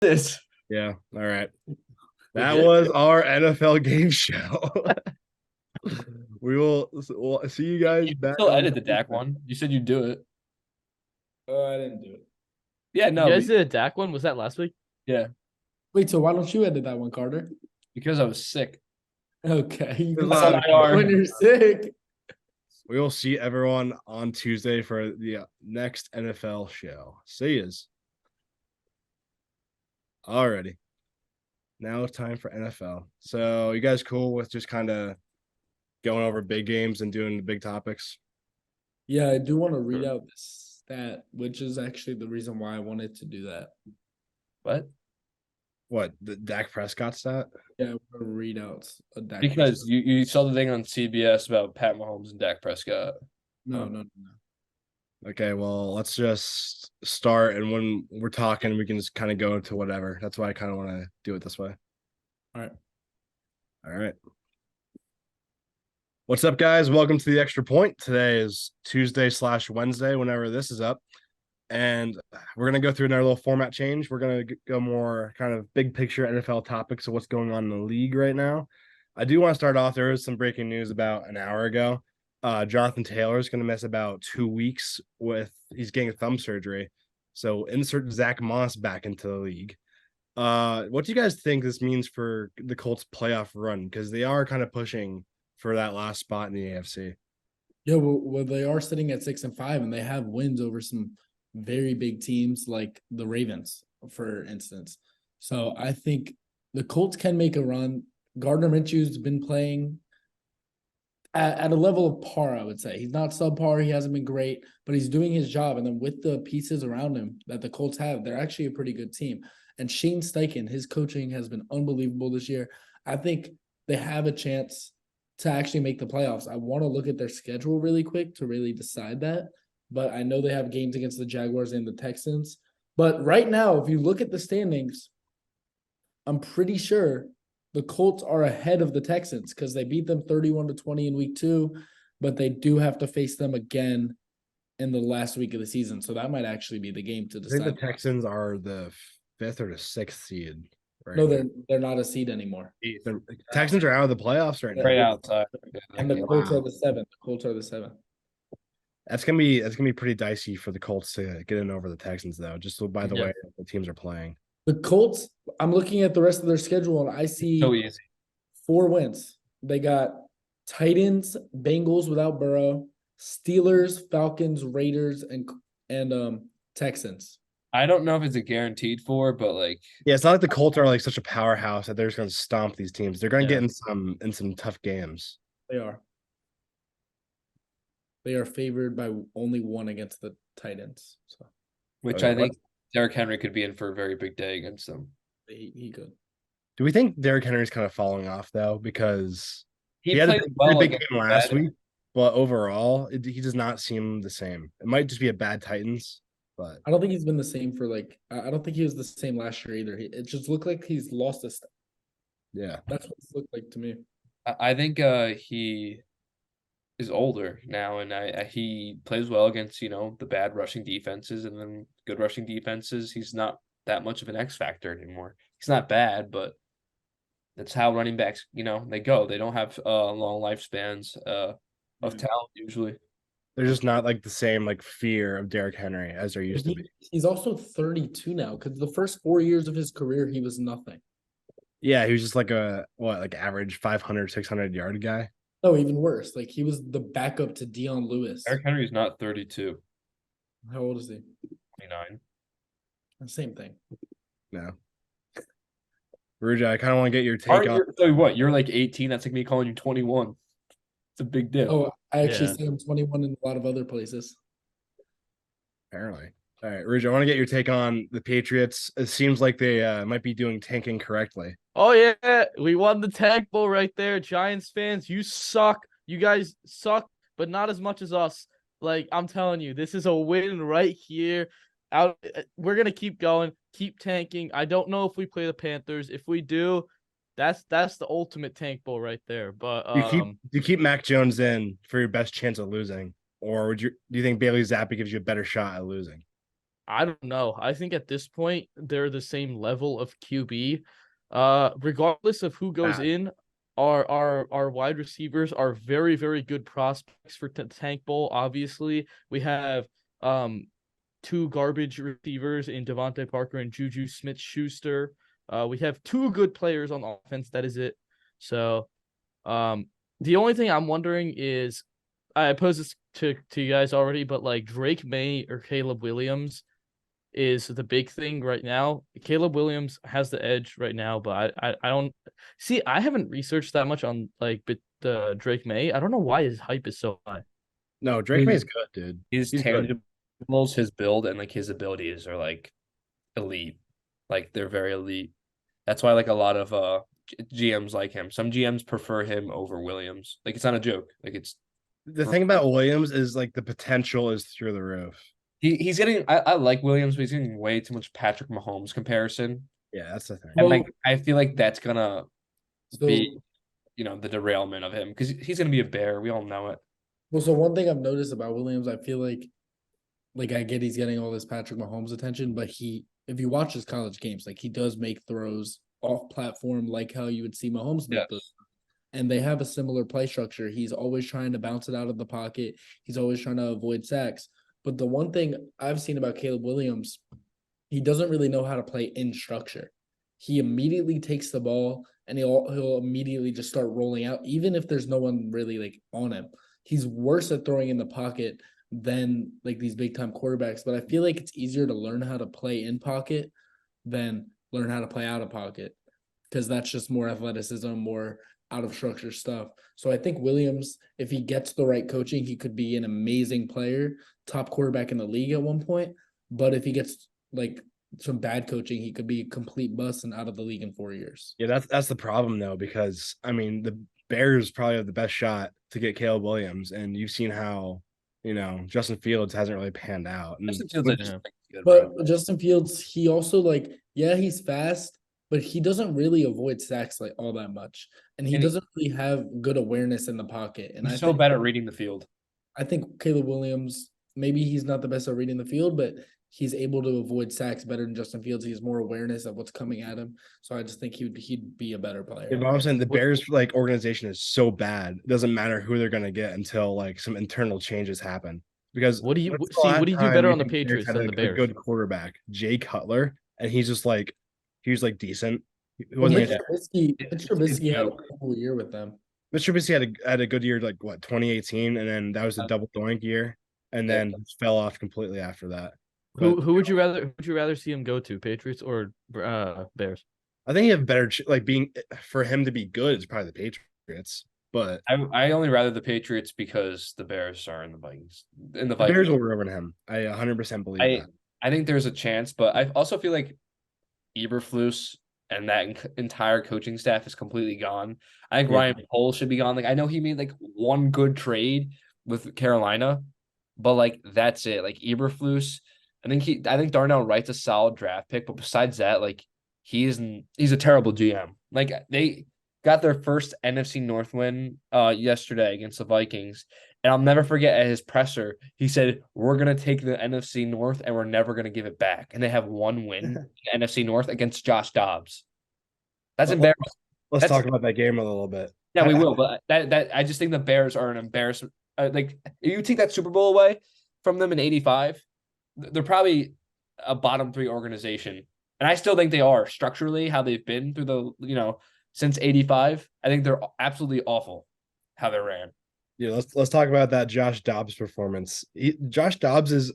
this. Yeah. All right. That was our NFL game show. We'll see you guys You back still on edit the Dak one. You said you'd do it. Oh, I didn't do it. Yeah, You no. guys did a Dak one? Was that last week? Yeah, Wait, so why don't you edit that one, Carter? because I was sick. Okay. You There's can a lot say of- when you're sick. We will see everyone on Tuesday for the next NFL show. See yous. Alrighty. Now it's time for NFL. So you guys cool with just kind of going over big games and doing the big topics? Yeah, I do want to read out this stat, which is actually the reason why I wanted to do that. What? What, the Dak Prescott stat? Yeah, I want to read out a Dak. Because you saw the thing on CBS about Pat Mahomes and Dak Prescott. No. Okay, well, let's just start, and when we're talking, we can just kind of go into whatever. That's why I kind of want to do it this way. All right. All right. What's up, guys? Welcome to the Extra Point. Today is Tuesday/Wednesday, whenever this is up. And we're going to go through another little format change. We're going to go more kind of big picture NFL topics of what's going on in the league right now. I do want to start off. There was some breaking news about an hour ago. Johnathan Taylor is going to miss about 2 weeks he's getting thumb surgery. So insert Zach Moss back into the league. What do you guys think this means for the Colts playoff run? Because they are kind of pushing for that last spot in the AFC. Yeah, well, they are sitting at 6-5, and they have wins over some very big teams like the Ravens, for instance. So I think the Colts can make a run. Gardner Minshew's been playing at a level of par, I would say. He's not subpar. He hasn't been great, but he's doing his job. And then with the pieces around him that the Colts have, they're actually a pretty good team. And Shane Steichen, his coaching has been unbelievable this year. I think they have a chance to actually make the playoffs. I want to look at their schedule really quick to really decide that. But I know they have games against the Jaguars and the Texans. But right now, if you look at the standings, I'm pretty sure the Colts are ahead of the Texans because they beat them 31-20 in week 2, but they do have to face them again in the last week of the season. So that might actually be the game to decide. I think the Texans are the 5th or the 6th seed. Right No, now. they're not a seed anymore. The Texans are out of the playoffs right now. Right outside. And the Colts are the 7th. The Colts are the 7th. That's gonna be pretty dicey for the Colts to get in over the Texans, though. Just by the way the teams are playing. The Colts, I'm looking at the rest of their schedule, and I see So easy. 4 wins. They got Titans, Bengals without Burrow, Steelers, Falcons, Raiders, and Texans. I don't know if it's a guaranteed 4, but Yeah, it's not like the Colts are like such a powerhouse that they're just gonna stomp these teams. They're gonna get in some tough games. They are. They are favored by only 1 against the Titans. So which I think Derrick Henry could be in for a very big day against them. he could. Do we think Derrick Henry's kind of falling off though? Because He had a played well big against game last bad- week, but overall, he does not seem the same. It might just be a bad Titans, but I don't think he's been the same for I don't think he was the same last year either. It just looked like he's lost a step. yeah. That's what it looked like to me. I think he is older now, and he plays well against the bad rushing defenses and then good rushing defenses. He's not that much of an X factor anymore. He's not bad, but that's how running backs they go. They don't have long lifespans of talent usually. They're just not like the same like fear of Derrick Henry as there used to be. He's also 32 now because the first 4 years of his career he was nothing. Yeah, he was just like average 500, 600 yard guy. No, even worse. Like he was the backup to Dion Lewis. Derrick Henry's not 32. How old is he? 29. Same thing. No. Rudra, I kind of want to get your take on. So what? You're like 18. That's like me calling you 21. It's a big deal. Oh, I actually say I'm 21 in a lot of other places. Apparently. All right, Rudra, I want to get your take on the Patriots. It seems like they might be doing tanking correctly. Oh, yeah. We won the Tank Bowl right there. Giants fans, you suck. You guys suck, but not as much as us. Like, I'm telling you, this is a win right here. We're going to keep going, keep tanking. I don't know if we play the Panthers. If we do, that's the ultimate Tank Bowl right there. But do you keep Mac Jones in for your best chance of losing? Or do you think Bailey Zappi gives you a better shot at losing? I don't know. I think at this point they're the same level of QB. Regardless of who goes in, our wide receivers are very, very good prospects for Tank Bowl. Obviously, we have two garbage receivers in Devontae Parker and Juju Smith-Schuster. We have two good players on offense. That is it. So, the only thing I'm wondering is, I posed this to you guys already, but like Drake May or Caleb Williams is the big thing right now. Caleb Williams has the edge right now, but I don't see. I haven't researched that much on like Drake May. I don't know why his hype is so high. No, Drake May's good, dude. His He's good. tangibles, his build, and like his abilities are like elite. Like they're very elite. That's why like a lot of GMs like him. Some GMs prefer him over Williams. Like it's not a joke. Like it's The thing about Williams is like the potential is through the roof. he's getting. I like Williams, but he's getting way too much Patrick Mahomes comparison. Yeah, that's the thing. And like I feel like that's gonna So, be, the derailment of him because he's gonna be a bear. We all know it. well, so one thing I've noticed about Williams, I feel like I get he's getting all this Patrick Mahomes attention, but if you watch his college games, like he does make throws off platform, like how you would see Mahomes make those. And they have a similar play structure. He's always trying to bounce it out of the pocket. He's always trying to avoid sacks. But the one thing I've seen about Caleb Williams, he doesn't really know how to play in structure. He immediately takes the ball and he'll immediately just start rolling out, even if there's no one really like on him. He's worse at throwing in the pocket than like these big time quarterbacks. But I feel like it's easier to learn how to play in pocket than learn how to play out of pocket, because that's just more athleticism, more out of structure stuff. So I think Williams, if he gets the right coaching, he could be an amazing player, top quarterback in the league at one point. But if he gets like some bad coaching, he could be a complete bust and out of the league in 4 years. Yeah, that's the problem though, because I mean the Bears probably have the best shot to get Caleb Williams, and you've seen how Justin Fields hasn't really panned out. And Justin Fields, good, but bro. Justin Fields, he also like, yeah, he's fast, but he doesn't really avoid sacks like all that much, and he doesn't really have good awareness in the pocket. And He's so bad at reading the field. I think Caleb Williams, maybe he's not the best at reading the field, but he's able to avoid sacks better than Justin Fields. He has more awareness of what's coming at him. So I just think he'd be a better player. Yeah, but I'm saying the Bears like organization is so bad. It doesn't matter who they're gonna get until like some internal changes happen. Because what do you when's the last do time better you on the think Patriots had than the a Bears? good quarterback, Jay Cutler, and he's just like decent. He Well, wasn't Mitch Trubisky had a cool year with them. Mr. Trubisky had a good year like what 2018, and then that was a double doink year, and then fell off completely after that. Who would you rather see him go to, Patriots or Bears? I think you have better like being for him to be good is probably the Patriots, but I only rather the Patriots because the Bears are in the Vikings. The Bears will ruin him. I 100% believe that. I think there's a chance, but I also feel like Eberflus and that entire coaching staff is completely gone. I think Ryan Poles should be gone. Like I know he made like one good trade with Carolina, but like that's it. Like Eberflus, I think Darnell Wright's a solid draft pick, but besides that, like he's a terrible GM. Like they got their first NFC North win yesterday against the Vikings. And I'll never forget at his presser, he said, "We're gonna take the NFC North and we're never gonna give it back." And they have one win in NFC North against Josh Dobbs. That's embarrassing. Let's talk about that game a little bit. Yeah, we will. But that I just think the Bears are an embarrassment. Like if you take that Super Bowl away from them in '85, they're probably a bottom 3 organization. And I still think they are structurally how they've been through the since '85. I think they're absolutely awful how they ran. Yeah, let's talk about that Josh Dobbs performance. Josh Dobbs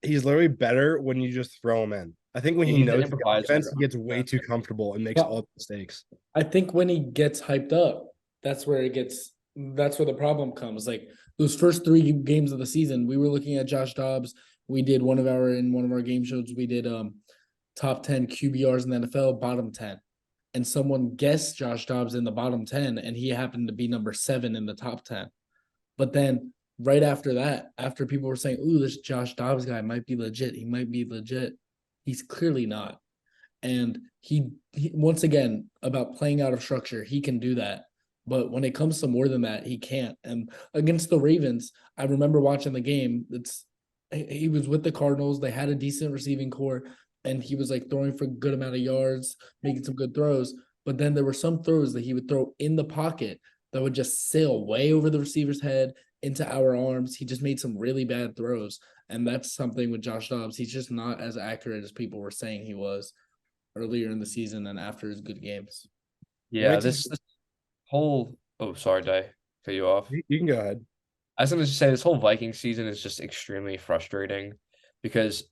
he's literally better when you just throw him in. I think when he knows the offense, he gets way too comfortable and makes all the mistakes. I think when he gets hyped up, that's where the problem comes. Like those first 3 games of the season, we were looking at Josh Dobbs. We did one of our game shows, we did top 10 QBRs in the NFL, bottom 10. And someone guessed Josh Dobbs in the bottom 10, and he happened to be number 7 in the top 10. But then right after that, after people were saying, "Ooh, this Josh Dobbs guy might be legit. He might be legit." He's clearly not. And he once again, about playing out of structure, he can do that. But when it comes to more than that, he can't. And against the Ravens, I remember watching the game. he was with the Cardinals. They had a decent receiving core, and he was like throwing for a good amount of yards, making some good throws. But then there were some throws that he would throw in the pocket that would just sail way over the receiver's head into our arms. He just made some really bad throws. And that's something with Josh Dobbs. He's just not as accurate as people were saying he was earlier in the season and after his good games. Yeah, this whole sorry, did I cut you off? You can go ahead. I was going to say this whole Viking season is just extremely frustrating because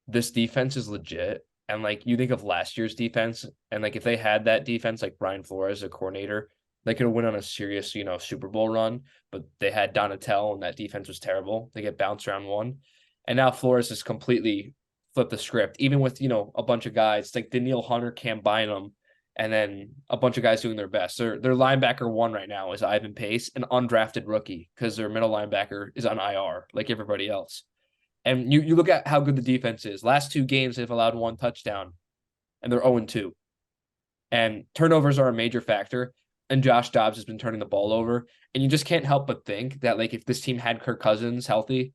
this defense is legit. And like you think of last year's defense, and like if they had that defense, like Brian Flores, a coordinator, they could have went on a serious, Super Bowl run. But they had Donatel, and that defense was terrible. They get bounced round one, and now Flores has completely flipped the script. Even with a bunch of guys like Daniil Hunter, Cam Bynum, and then a bunch of guys doing their best. Their linebacker one right now is Ivan Pace, an undrafted rookie, because their middle linebacker is on IR like everybody else. And you look at how good the defense is. Last 2 games, they've allowed 1 touchdown, and they're 0-2. And turnovers are a major factor, and Josh Dobbs has been turning the ball over. And you just can't help but think that, like, if this team had Kirk Cousins healthy,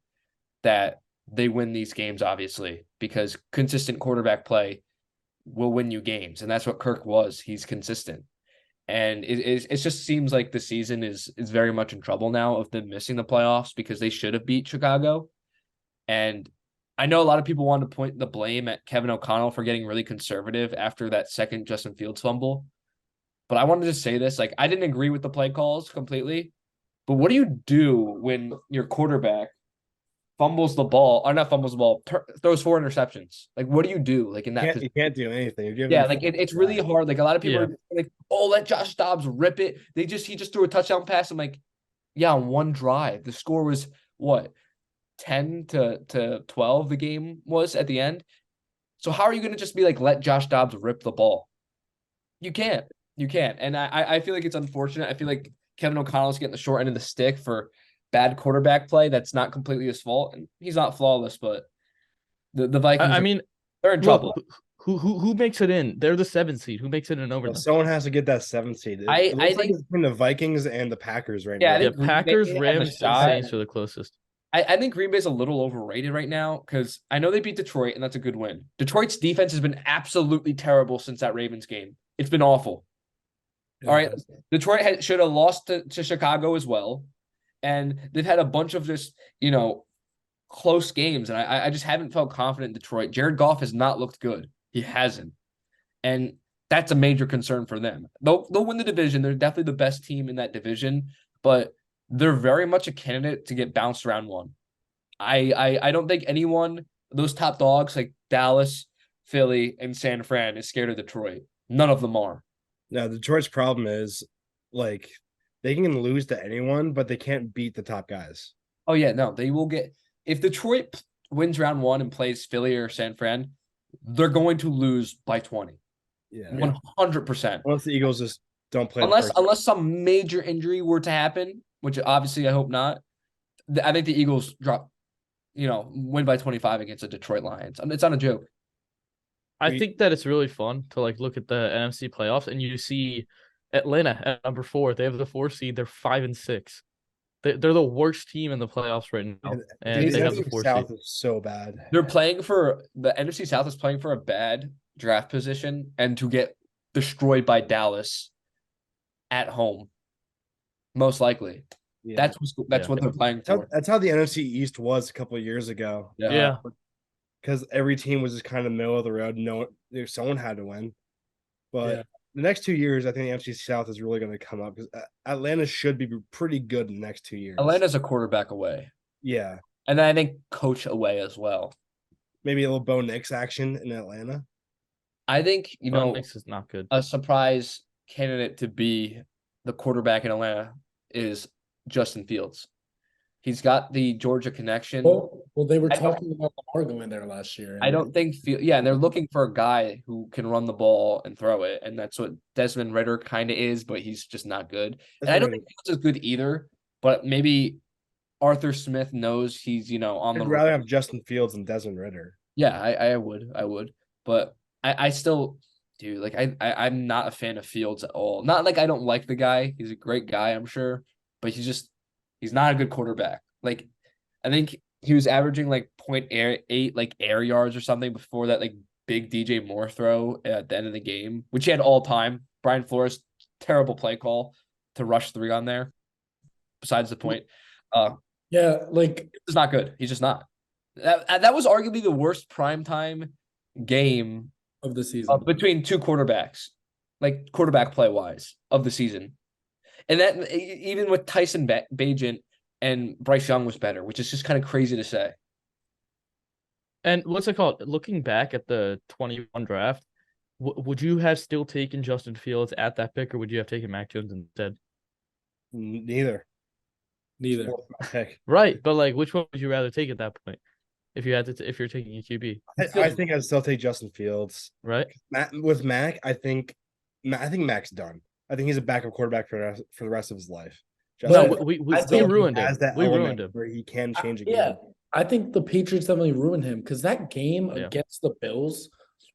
that they win these games, obviously, because consistent quarterback play will win you games. And that's what Kirk was. He's consistent. And it just seems like the season is very much in trouble now of them missing the playoffs because they should have beat Chicago. And I know a lot of people want to point the blame at Kevin O'Connell for getting really conservative after that second Justin Fields fumble. But I wanted to say this, like, I didn't agree with the play calls completely. But what do you do when your quarterback fumbles the ball, or not fumbles the ball, throws 4 interceptions? Like, what do you do? Like in that, you can't do anything. Yeah, like it's really hard. Like a lot of people are like, "Oh, let Josh Dobbs rip it." He just threw a touchdown pass. I'm like, yeah, on one drive, the score was what, 10-12. The game was at the end. So how are you going to just be like, let Josh Dobbs rip the ball? You can't. And I feel like it's unfortunate. I feel like Kevin O'Connell's getting the short end of the stick for bad quarterback play. That's not completely his fault, and he's not flawless, but the Vikings. I mean, they're in trouble. Who makes it in? They're the 7th seed. Who makes it in over them? Someone has to get that 7th seed. I think like it's between the Vikings and the Packers right Yeah, now. I think Packers, Rams, and Saints are the closest. I think Green Bay's a little overrated right now because I know they beat Detroit, and that's a good win. Detroit's defense has been absolutely terrible since that Ravens game. It's been awful. All right, Detroit should have lost to Chicago as well, and they've had a bunch of just close games, and I just haven't felt confident in Detroit. Jared Goff has not looked good. He hasn't, and that's a major concern for them. They'll win the division. They're definitely the best team in that division, but they're very much a candidate to get bounced round one. I don't think anyone, those top dogs like Dallas, Philly, and San Fran is scared of Detroit. None of them are. No, Detroit's problem is like they can lose to anyone, but they can't beat the top guys. Oh yeah, no, they will get, if Detroit wins round one and plays Philly or San Fran, they're going to lose by 20. Yeah, 100%. Unless the Eagles just don't play. Unless some major injury were to happen, which obviously I hope not. I think the Eagles win by 25 against the Detroit Lions. It's not a joke. I think that it's really fun to like look at the NFC playoffs, and you see Atlanta at number 4. They have the 4 seed. They're 5-6. They're the worst team in the playoffs right now, and they have the 4 South seed. is so bad. They're playing for the NFC South is playing for a bad draft position and to get destroyed by Dallas at home, most likely. Yeah. That's what they're playing for. That's how the NFC East was a couple of years ago. Yeah. Because every team was just kind of middle of the road. Someone had to win. But the next 2 years, I think the NFC South is really going to come up because Atlanta should be pretty good in the next 2 years. Atlanta's a quarterback away. Yeah. And then I think coach away as well. Maybe a little Bo Nix action in Atlanta. I think, Bo Nix is not good. A surprise candidate to be the quarterback in Atlanta is Justin Fields. He's got the Georgia connection. Well, they were talking about Lamar going there last year. I don't think and they're looking for a guy who can run the ball and throw it, and that's what Desmond Ridder kind of is, but he's just not good. And I don't think Fields is good either, but maybe Arthur Smith knows he's on the. I'd rather have Justin Fields than Desmond Ridder. Yeah, I would, but I still do. Like I'm not a fan of Fields at all. Not like I don't like the guy. He's a great guy, I'm sure, but he's not a good quarterback. Like I think he was averaging like .8 like air yards or something before that like big DJ Moore throw at the end of the game, which he had all time. Brian Flores, terrible play call to rush 3 on there. Besides the point, Yeah, like it's not good. He's just not. That was arguably the worst primetime game of the season. between two quarterbacks, like quarterback play wise of the season. And that even with Tyson Bagent and Bryce Young was better, which is just kind of crazy to say. And what's it called? Looking back at the 21 draft, would you have still taken Justin Fields at that pick, or would you have taken Mac Jones instead? Neither. Right, but like, which one would you rather take at that point? If you had to, if you're taking a QB, I think I'd still take Justin Fields. right? With Mac, I think Mac's done. I think he's a backup quarterback for the rest of his life. No, we ruined him. We element ruined him. where he can change a game. Yeah, I think the Patriots definitely ruined him because that game against the Bills,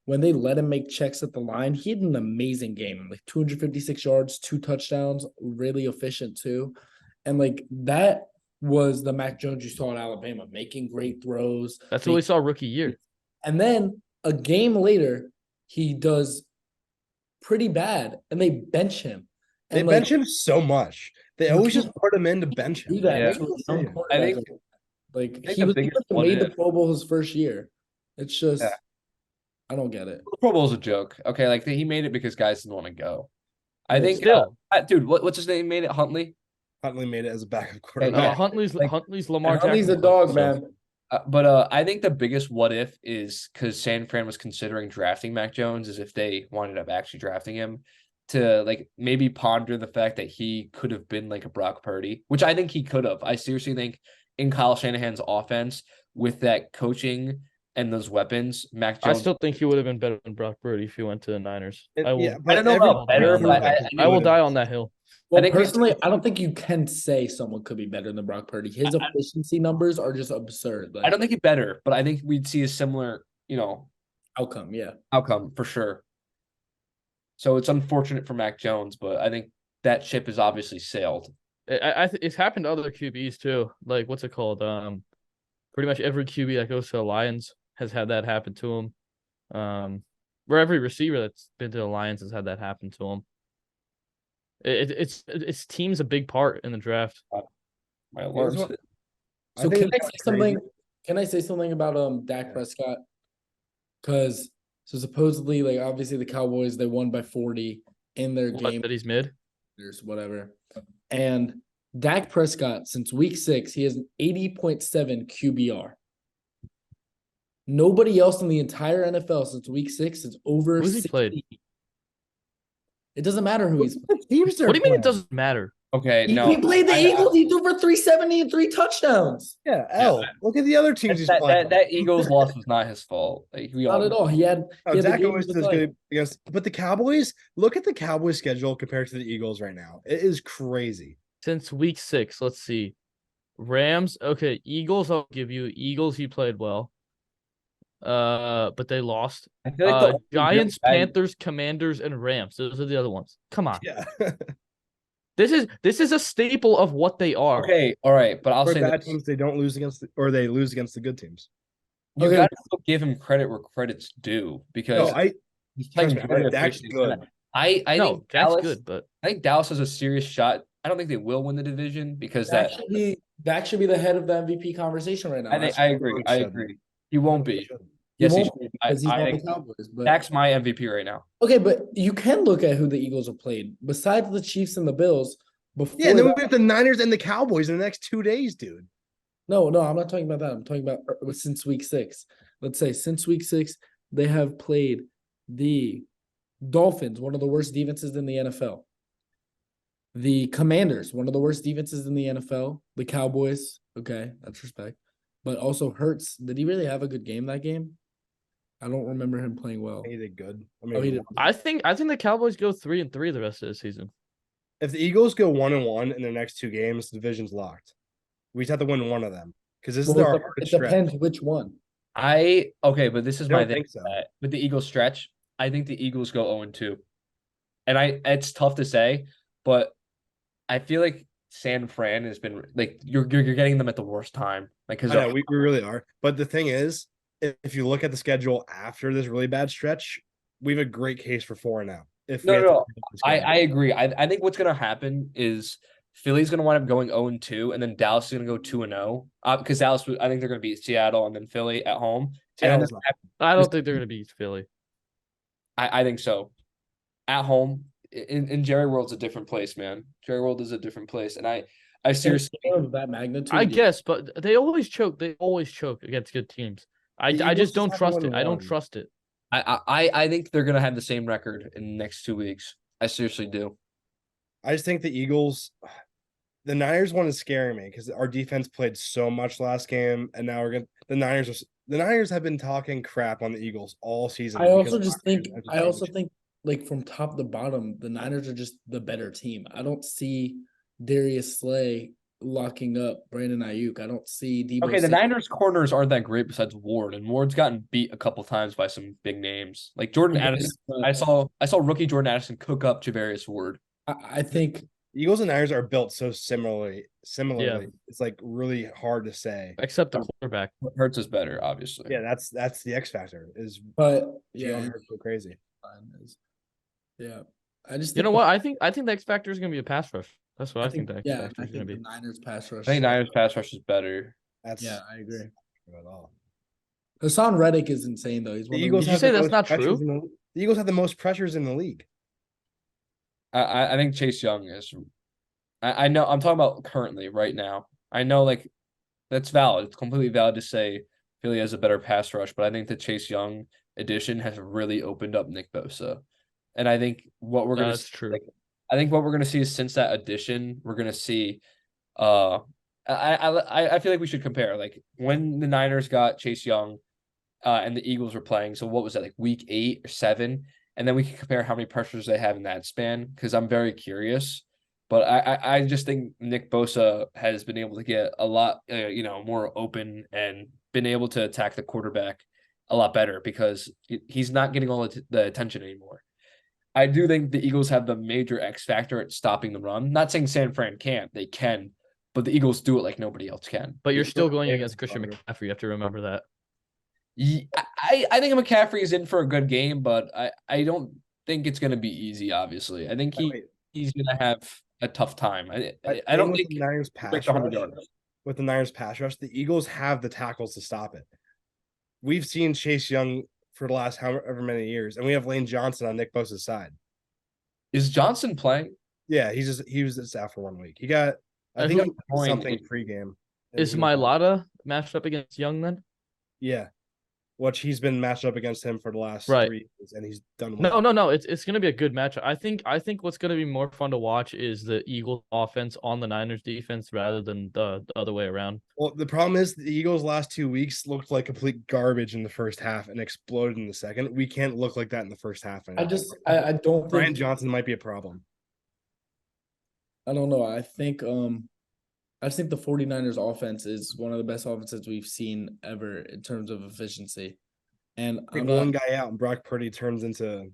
when they let him make checks at the line, he had an amazing game, like 256 yards, 2 touchdowns, really efficient too. And like that was the Mac Jones you saw at Alabama, making great throws. That's what we saw rookie year. And then a game later, he does pretty bad, and they bench him. And they bench him so much. They always just put him in to bench him. Do that. Yeah. I think he made the Pro Bowl his first year. It's just I don't get it. The Pro Bowl is a joke. Okay, like he made it because guys didn't want to go. I think still, dude, what's his name made it? Huntley. Huntley made it as a backup quarterback. Yeah. Huntley's Lamar Jackson. Huntley's a dog, man. But I think the biggest what if is because San Fran was considering drafting Mac Jones, is if they wound up actually drafting him, to like maybe ponder the fact that he could have been like a Brock Purdy, which I think he could have. I seriously think in Kyle Shanahan's offense with that coaching and those weapons, Mac Jones. I still think he would have been better than Brock Purdy if he went to the Niners. I don't know about better, but I will die on that hill. Well, personally, I don't think you can say someone could be better than Brock Purdy. His efficiency numbers are just absurd. I don't think he's better, but I think we'd see a similar, outcome. Yeah, outcome for sure. So it's unfortunate for Mac Jones, but I think that ship is obviously sailed. It's happened to other QBs too. Like what's it called? Pretty much every QB that goes to the Lions has had that happen to him. Where every receiver that's been to the Lions has had that happen to him. It's team's a big part in the draft. My alarms. So can I say something? Can I say something about Dak Prescott? Because supposedly, like obviously the Cowboys, they won by 40 in their game. That he's mid. There's whatever. And Dak Prescott, since week 6, he has an 80.7 QBR. Nobody else in the entire NFL since week 6 is over. Who's he played? It doesn't matter who he's. What do you mean it doesn't matter? Okay, he played the Eagles. He threw for 370 and 3 touchdowns. Look at the other teams he's playing. That Eagles loss was not his fault. Not at all. He had Dak always does good against. But the Cowboys, look at the Cowboys schedule compared to the Eagles right now. It is crazy. Since week 6, let's see. Rams, okay. Eagles, I'll give you. Eagles, he played well. But they lost. I feel like Giants, Panthers, Commanders, and Rams. Those are the other ones. Come on. Yeah. This is a staple of what they are. Okay, all right, but I'll say bad teams they don't lose against, or they lose against the good teams. You got to give him credit where credit's due because he's playing Dak's good. I think Dak's good, but I think Dallas has a serious shot. I don't think they will win the division because Dak should be the head of the MVP conversation right now. I agree. He won't be. Yes, he should. Because he's not the Cowboys. But Dak's my MVP right now. Okay, but you can look at who the Eagles have played besides the Chiefs and the Bills. And then we have the Niners and the Cowboys in the next 2 days, dude. No, I'm not talking about that. I'm talking about since week 6. Let's say since week 6, they have played the Dolphins, one of the worst defenses in the NFL. The Commanders, one of the worst defenses in the NFL. The Cowboys, okay, that's respect. But also Hurts, did he really have a good game that game? I don't remember him playing well. He did good. I think the Cowboys go 3-3 the rest of the season. If the Eagles go 1-1 in their next 2 games, the division's locked. We just have to win one of them because this is our hardest stretch. It depends which one. But this is my thing. So. With the Eagles stretch, I think the Eagles go 0-2. And it's tough to say, but I feel like San Fran has been like you're getting them at the worst time. Like because I know we really are. But the thing is, if you look at the schedule after this really bad stretch, we have a great case for 4-0. If we no, have no, to no. I agree. I think what's gonna happen is Philly's gonna wind up going 0-2, and then Dallas is gonna go 2-0. Because Dallas, I think they're gonna beat Seattle and then Philly at home. And then Seattle's not. I don't think they're gonna beat Philly. I think so. At home, in Jerry World's a different place, man. Jerry World is a different place, and I seriously, Of that magnitude. I guess, but they always choke. They always choke against good teams. I Eagles just don't have trust it. I don't 1-1. trust it. I think they're gonna have the same record in the next 2 weeks. I seriously do. I just think the Eagles, the Niners one is scaring me because our defense played so much last game, and now the Niners have been talking crap on the Eagles all season. I also think like from top to bottom, the Niners are just the better team. I don't see Darius Slay locking up Brandon Ayuk. I don't see Debo. Okay, the Niners corners aren't that great besides Ward, and Ward's gotten beat a couple times by some big names. Like Jordan Addison. I saw rookie Jordan Addison cook up Javarius Ward. I think the Eagles and Niners are built so similarly. Yeah. It's like really hard to say. Except the quarterback. Hurts is better, obviously. Yeah, that's the X factor. But Jalen Hurts go crazy. Yeah, I just You know what? I think the X factor is gonna be a pass rush. That's what I think the X factor I is gonna think be. the Niners pass rush. I think Niners pass rush is better. I agree. At all. Hassan Reddick is insane though. He's The one Eagles of Did you have say the that's most not pressures true? the Eagles have the most pressures in the league. I think Chase Young is. I know I'm talking about currently right now. I know like that's valid. It's completely valid to say Philly has a better pass rush, but I think the Chase Young addition has really opened up Nick Bosa, and I think what we're gonna That's true. like, I think what we're gonna see is since that addition, we're gonna see. I feel like we should compare like when the Niners got Chase Young, and the Eagles were playing. So what was that like week 8 or 7? And then we can compare how many pressures they have in that span because I'm very curious. But I just think Nick Bosa has been able to get a lot more open and been able to attack the quarterback a lot better because he's not getting all the attention anymore. I do think the Eagles have the major X factor at stopping the run. Not saying San Fran can't, they can, but the Eagles do it like nobody else can. But you're still going against Christian McCaffrey. You have to remember that. I think McCaffrey is in for a good game, but I don't think it's going to be easy. Obviously, I think he's going to have a tough time. I don't think the Niners pass rush, with the Niners pass rush, the Eagles have the tackles to stop it. We've seen Chase Young for the last however many years, and we have Lane Johnson on Nick Bosa's side. Is Johnson playing? Yeah, he was just out for 1 week. He got something pregame. Is Mailata matched up against Young then? Yeah. Which he's been matched up against him for the last 3 years, and he's done well. No. It's going to be a good matchup. I think what's going to be more fun to watch is the Eagles offense on the Niners defense rather than the other way around. Well, the problem is the Eagles' last 2 weeks looked like complete garbage in the first half and exploded in the second. We can't look like that in the first half anymore. I don't think Brian Johnson might be a problem. I don't know. I just think the 49ers offense is one of the best offenses we've seen ever in terms of efficiency. And one guy out and Brock Purdy turns into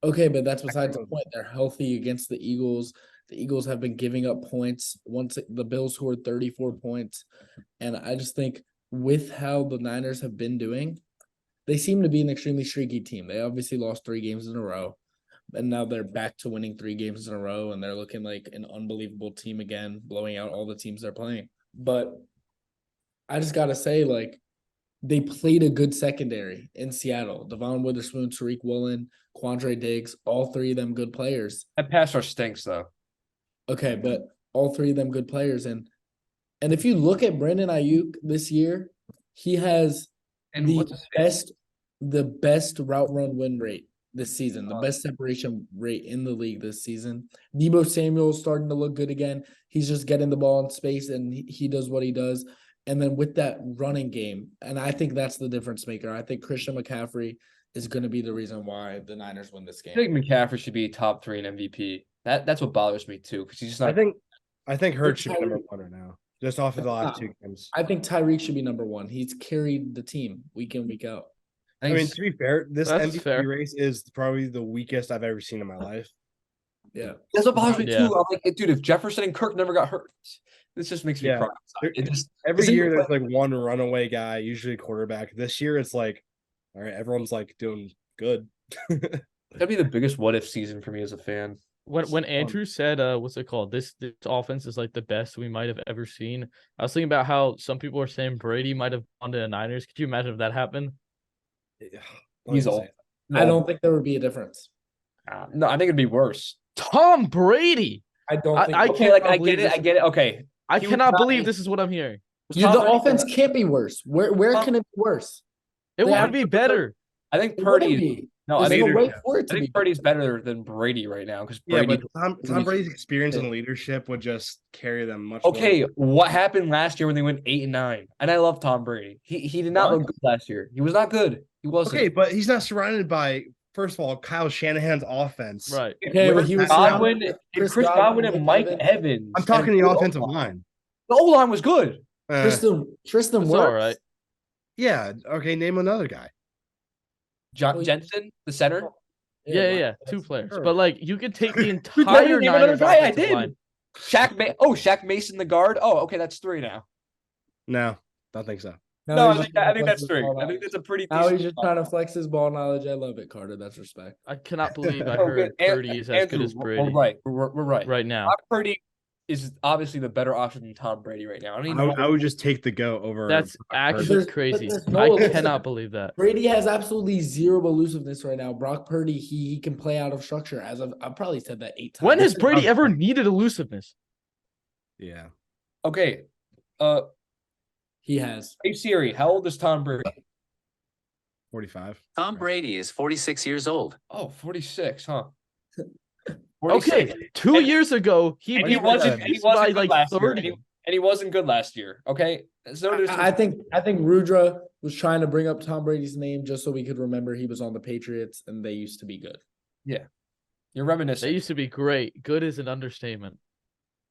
okay, but that's besides the point. They're healthy against the Eagles. The Eagles have been giving up points. Once the Bills scored 34 points. And I just think with how the Niners have been doing, they seem to be an extremely streaky team. They obviously lost 3 games in a row. And now they're back to winning 3 games in a row, and they're looking like an unbelievable team again, blowing out all the teams they're playing. But I just got to say, like, they played a good secondary in Seattle. Devon Witherspoon, Tariq Woolen, Quandre Diggs, all 3 of them good players. That pass rush stinks, though. Okay, but all 3 of them good players. And if you look at Brandon Ayuk this year, he has the best route run win rate this season, the best separation rate in the league this season. Deebo Samuel's starting to look good again. He's just getting the ball in space, and he does what he does. And then with that running game, and I think that's the difference maker. I think Christian McCaffrey is going to be the reason why the Niners win this game. I think McCaffrey should be top 3 in MVP. That's what bothers me too, because he's just not. I think Hurts should be number 1 right now, just off of the last 2 games. I think Tyreek should be number 1. He's carried the team week in, week out. I mean, to be fair, this MVP race is probably the weakest I've ever seen in my life. Yeah. That's what bothers me Yeah. too. I'm like, dude, if Jefferson and Kirk never got hurt, this just makes me Yeah. cry. It just Every isn't year it there's like one runaway guy, usually a quarterback. This year it's like, all right, everyone's like doing good. that'd be the biggest what if season for me as a fan. When Andrew said, what's it called? This offense is like the best we might have ever seen. I was thinking about how some people are saying Brady might have gone to the Niners. Could you imagine if that happened? He's old. I don't think there would be a difference. No, I think it'd be worse. Tom Brady. I don't think I Okay, can't like I believe get it. this. I get it. Okay, I He was cannot not believe a- this is what I'm hearing. Was the Tom Brady- offense can't be worse. Where Tom- can it be worse? It They would have- be better. I think It wouldn't Purdy. be. No, I There's think no way for it I to be. think Purdy's better than Brady right now because Yeah, Brady. but Tom Brady's experience and leadership would just carry them much more. Okay, what happened last year when they went 8-9? And I love Tom Brady. He did not What? look good last year. He was not good. He wasn't. Okay, but he's not surrounded by, first of all, Kyle Shanahan's offense. Right. Okay, Chris but he was Godwin, surrounded with Chris Chris Godwin and Godwin, Mike Evans. Evans. I'm talking and the good offensive O-line. line. The O line was good. Tristan That's works. all right. Yeah. Okay, name another guy. John Well, Jensen, the center. Yeah. Two players. Sure. But like you could take the You told me entire to name another Niners guy. I offensive did. line. Shaq Mason, the guard. Oh, okay, that's 3 now. No, don't think so. No, he's I just think trying to that's flex his 3. ball I think that's a pretty. Now he's decent just line. trying to flex his ball knowledge. I love it, Carter. That's respect. I cannot believe I Oh, heard good. Purdy is as good Andrew, as we're Brady right. We're right. right now. Brock Purdy is obviously the better option than Tom Brady right now. I mean, I would just take the go over. That's Brock Purdy. actually There's- crazy. there's no I elusive- cannot believe that. Brady has absolutely zero elusiveness right now. Brock Purdy, he can play out of structure. As I've probably said that 8 times. When has Brady ever needed elusiveness? Yeah. okay. He has. Hey Siri, how old is Tom Brady? 45. Tom Brady is 46 years old. Oh, 46, huh? Okay, 2 years ago he And he beat the wasn't. And he Chiefs by wasn't good like last year. 30. And he wasn't good last year. Okay, so I think Rudra was trying to bring up Tom Brady's name just so we could remember he was on the Patriots and they used to be good. you're They reminiscing. used to be great. Good is an understatement.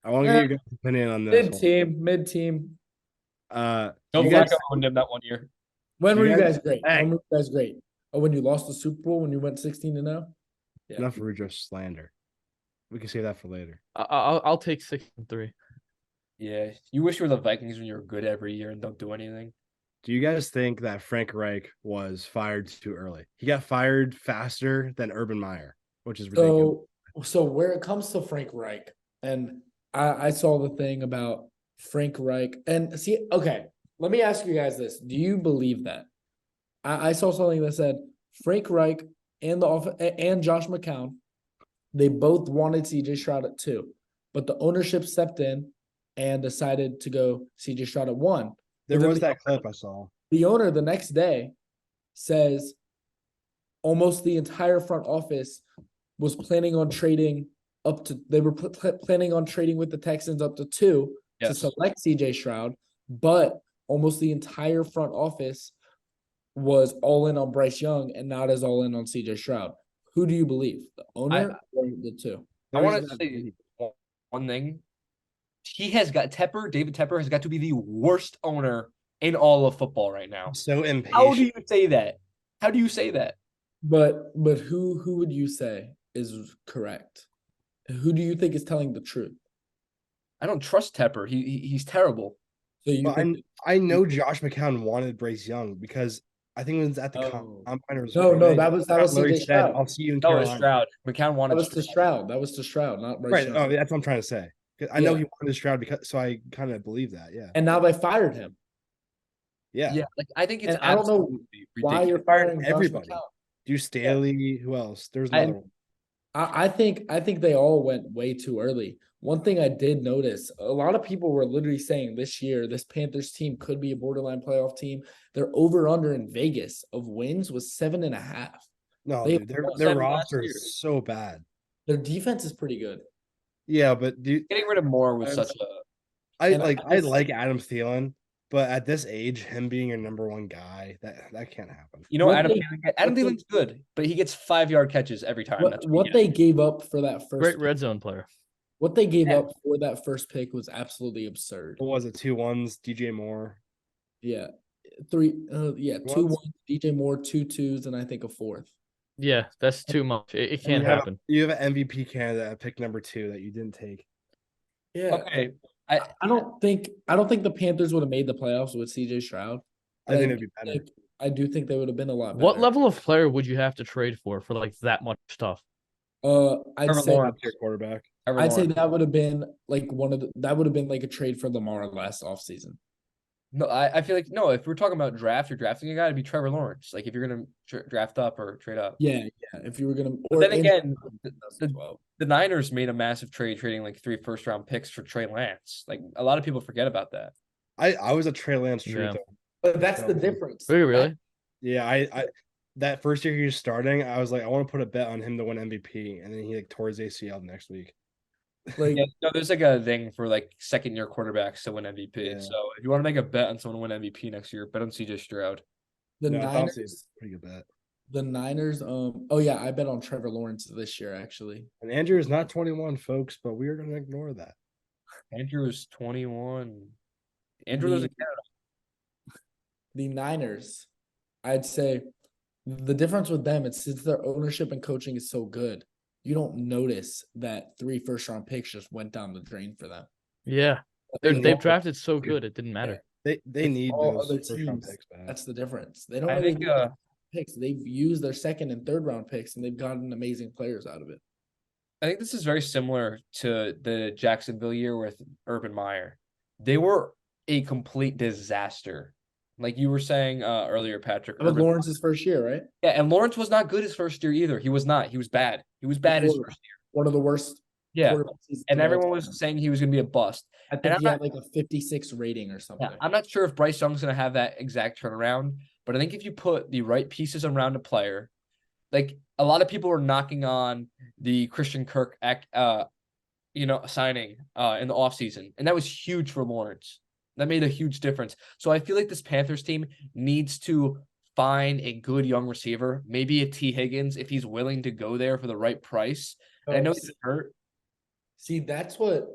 I want to get your guys' opinion on this. Mid team. One. Joe You guys, Flacco owned him that one year. When You were you guys- guys great? Hey. When were you guys great? Oh, when you lost the Super Bowl when you went 16-0? Yeah. enough Rudra slander. We can save that for later. I'll take 6-3. Yeah, you wish you were the Vikings when you were good every year and don't do anything. Do you guys think that Frank Reich was fired too early? He got fired faster than Urban Meyer, which is ridiculous. So where it comes to Frank Reich, and I saw the thing about Frank Reich, and see, okay, let me ask you guys this: do you believe that? I saw something that said Frank Reich and Josh McCown, they both wanted CJ Stroud at 2, but the ownership stepped in and decided to go CJ Stroud at 1. There Then was the- that clip I saw. The owner the next day says almost the entire front office was planning on trading up to, they were planning on trading with the Texans up to 2 to Yes. select CJ Stroud, but almost the entire front office was all in on Bryce Young and not as all in on CJ Stroud. Who do you believe, the owner or the 2? I There's want to that- say one thing. David Tepper has got to be the worst owner in all of football right now. I'm so impatient. How do you say that? How do you say that? But who would you say is correct? Who do you think is telling the truth? I don't trust Tepper. He's terrible. So you But think I know Josh McCown wanted Bryce Young because I think it was at the Oh. combine. or No, something. no, that was Literally CJ said, Stroud. I'll see you in That was Carolina. Stroud. McCown wanted That was to Stroud. That was to Stroud, not Bryce Right. Young. Oh, that's what I'm trying to say. 'Cause I know Yeah. he wanted Stroud because, so I kind of believe that. Yeah. And now they fired him. Yeah. Yeah, like I think it's And I don't know absolutely Why ridiculous. you're Fired firing Josh everybody. McCown? Do Staley? Who else? There's I- another one. I think they all went way too early. One thing I did notice, a lot of people were literally saying this year, this Panthers team could be a borderline playoff team. Their over-under in Vegas of wins was 7.5. No, They dude, their won their 7 last roster year. is so bad. Their defense is pretty good. Yeah, but dude, Getting rid of Moore was And- such a I And I like Adam Thielen, but at this age, him being your number one guy, that can't happen. What Adam they- Adam what they- Thielen's good, but he gets 5-yard catches every time. That's What he they gets. gave up for that first Great pick, red zone player. what they gave Yeah. up for that first pick was absolutely absurd. What was it? 2-1s, DJ Moore. Yeah. 2 What? 1 DJ Moore, 2 2s, and I think a 4th. Yeah, that's too much. It And can't you have happen. you have an MVP candidate at pick number 2 that you didn't take. Yeah. Okay, I I don't think the Panthers would have made the playoffs with CJ Stroud. I think Like, it'd be better. like, I do think they would have been a lot What better. level of player would you have to trade for like that much stuff? I'd Trevor say Lawrence. Top tier quarterback. Trevor I'd say Lawrence. that would have been like that would have been like a trade for Lamar last offseason. No, I feel like no. If we're talking about draft or drafting a guy, it'd be Trevor Lawrence. Like if you're gonna draft up or trade up. Yeah. If you were gonna, But or then Andrew again, the, well. the Niners made a massive trade, trading like 3 first-round picks for Trey Lance. Like a lot of people forget about that. I was a Trey Lance Yeah. truther. But that's the difference. Were you really? Yeah, I that first year he was starting, I was like, I want to put a bet on him to win MVP, and then he like tore his ACL the next week. Like, Yeah, no, there's like a thing for like second-year quarterbacks to win MVP. Yeah. So if you want to make a bet on someone to win MVP next year, bet on CJ Stroud. the No, it's honestly Niners, a pretty good bet. the Niners. Oh yeah, I bet on Trevor Lawrence this year actually. And Andrew is not 21, folks, but we are going to ignore that. Andrew is 21. Andrew The- lives in Canada. The Niners, I'd say the difference with them is since their ownership and coaching is so good, you don't notice that 3 first-round picks just went down the drain for them. Yeah. They They've need- drafted so good it didn't matter. They need All those other first-round teams, picks back. that's the difference. They don't I really think need picks. They've used their second and third round picks, and they've gotten amazing players out of it. I think this is very similar to the Jacksonville year with Urban Meyer. They were a complete disaster. Like you were saying earlier, Patrick. But Lawrence's first year, right? Yeah, and Lawrence was not good his first year either. He was not. He was bad. He was bad his Quarterback. first year. One of the worst. Yeah, quarterback seasons and of all everyone time. was saying he was going to be a bust. I and think I'm he not- had like a 56 rating or something. Yeah, I'm not sure if Bryce Young's going to have that exact turnaround, but I think if you put the right pieces around a player, like a lot of people were knocking on the Christian Kirk signing in the offseason, and that was huge for Lawrence. That made a huge difference. So I feel like this Panthers team needs to find a good young receiver, maybe a T. Higgins if he's willing to go there for the right price. And I know he's hurt. See, that's what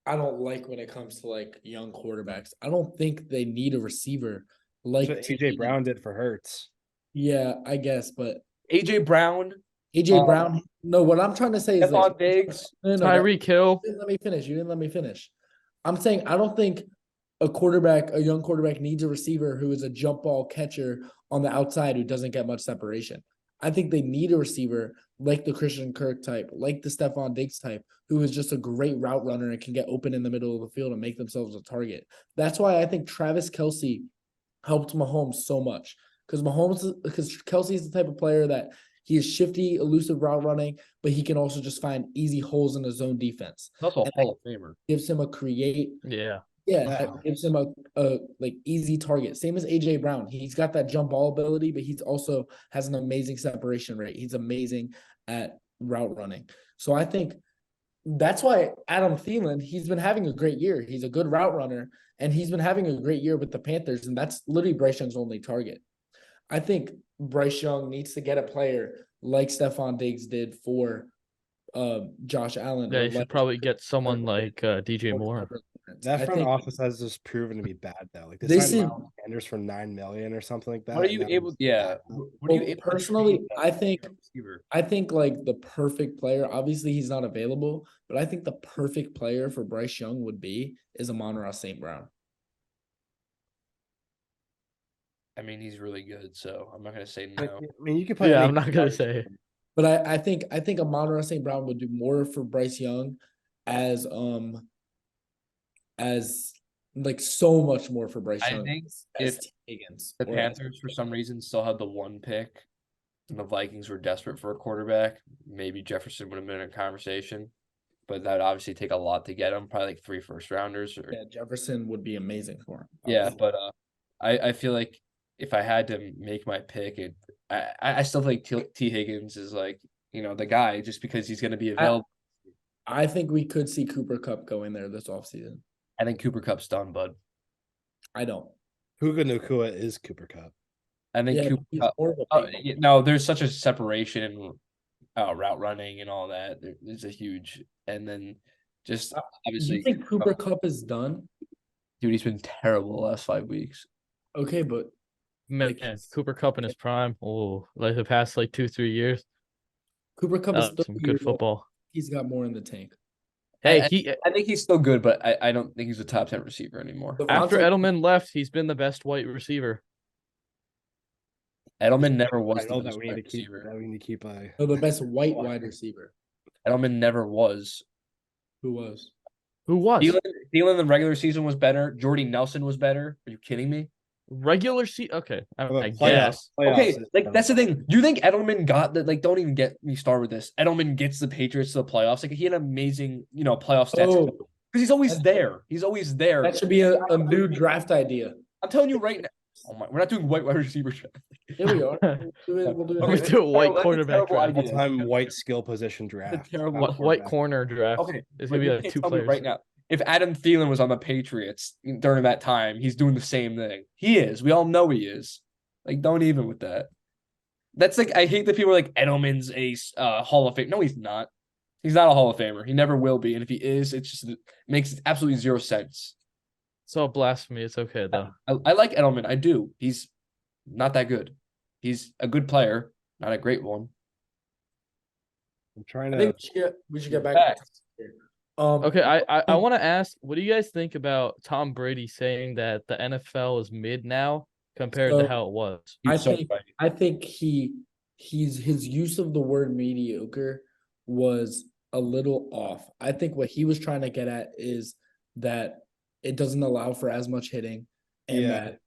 I don't like when it comes to like young quarterbacks. I don't think they need a receiver like That's what T. AJ Brown did for Hurts. Yeah, I guess, but AJ Brown, AJ Brown. No, what I'm trying to say is Stephon Diggs, no, Tyreek Hill. you didn't let me finish. You didn't let me finish. I'm saying I don't think a young quarterback needs a receiver who is a jump ball catcher on the outside who doesn't get much separation. I think they need a receiver like the Christian Kirk type, like the Stephon Diggs type, who is just a great route runner and can get open in the middle of the field and make themselves a target. That's why I think Travis Kelce helped Mahomes so much because Kelce is the type of player that he is shifty, elusive route running, but he can also just find easy holes in his zone defense. he's also a Hall of Famer. Gives him a Yeah. that gives him a like easy target. Same as AJ Brown. He's got that jump ball ability, but he's also has an amazing separation rate. He's amazing at route running. So I think that's why Adam Thielen, he's been having a great year. He's a good route runner, and he's been having a great year with the Panthers, and that's literally Bryce Young's only target. I think Bryce Young needs to get a player like Stephon Diggs did for Josh Allen. Yeah, or you should like probably get someone like DJ Moore. That I front think office has just proven to be bad though. Like they This signed is- Miles Sanders for $9 million or something like that. What are you and that able? was Yeah. bad. What are you Well, able to personally, trade I think receiver? like the perfect player, obviously he's not available, but I think the perfect player for Bryce Young would be is Amon-Ra St. Brown. I mean, he's really good, so I'm not going to say I no. mean, you could play. Yeah, any I'm not gonna say. But I think Amon-Ra St. Brown would do more for Bryce Young as like so much more for Bryce I Young think as if T. Higgins. The or- Panthers, for some reason, still had the 1 pick, and the Vikings were desperate for a quarterback. Maybe Jefferson would have been in conversation, but that would obviously take a lot to get him. Probably like 3 first rounders. Or Yeah, Jefferson would be amazing for him. yeah, but I feel like if I had to make my pick, I still think T Higgins is like the guy just because he's going to be available. I think we could see Cooper Kupp go in there this offseason. I think Cooper Cup's done, bud. I don't. Puka Nacua is Cooper Cup. I think Yeah, Cooper he's Kupp. more of a big man. No, there's such a separation in route running and all that. There's a huge, and then just obviously, You think Cooper Kupp is done? dude, he's been terrible the last 5 weeks. Okay, but Man, Like, Cooper Cup in his prime. Oh, like the past 2-3 years. Cooper Cup is Some 30 good years old. football. He's got more in the tank. Hey, I think he's still good, but I don't think he's a top 10 receiver anymore. after Devontae- Edelman left, he's been the best white receiver. Edelman never was I know the that best we need wide to keep receiver. that we need to keep a No, the best white wide receiver. Edelman never was. Who was? Who was? Thielen in the regular season was better. Jordy Nelson was better. Are you kidding me? Regular season. Okay, the I playoffs. guess. Okay, is like better. that's the thing. Do you think Edelman got that? Like, don't even get me started with this. Edelman gets the Patriots to the playoffs. Like, he had amazing, playoff stats Oh, because he's always there. He's always there. that should be a new draft idea. I'm telling you right now. Oh my, we're not doing wide receiver draft. Here we are. We'll do it. Okay. next do a white That's a quarterback terrible draft. idea. all-time white skill position That's draft. a terrible White corner draft. Okay, It's but gonna be you like can't 2 tell me players. right now. If Adam Thielen was on the Patriots during that time, he's doing the same thing. He is. We all know he is. Like, don't even with that. That's like, I hate that people are like, Edelman's a Hall of Fame. No, he's not. He's not a Hall of Famer. He never will be. And if he is, it makes absolutely zero sense. It's all blasphemy. It's okay though. I like Edelman. I do. He's not that good. He's a good player, not a great one. I'm trying I to. think we should get back. Facts. Okay, I want to ask, what do you guys think about Tom Brady saying that the NFL is mid now compared to So, how it was? I think his use of the word mediocre was a little off. I think what he was trying to get at is that it doesn't allow for as much hitting, and that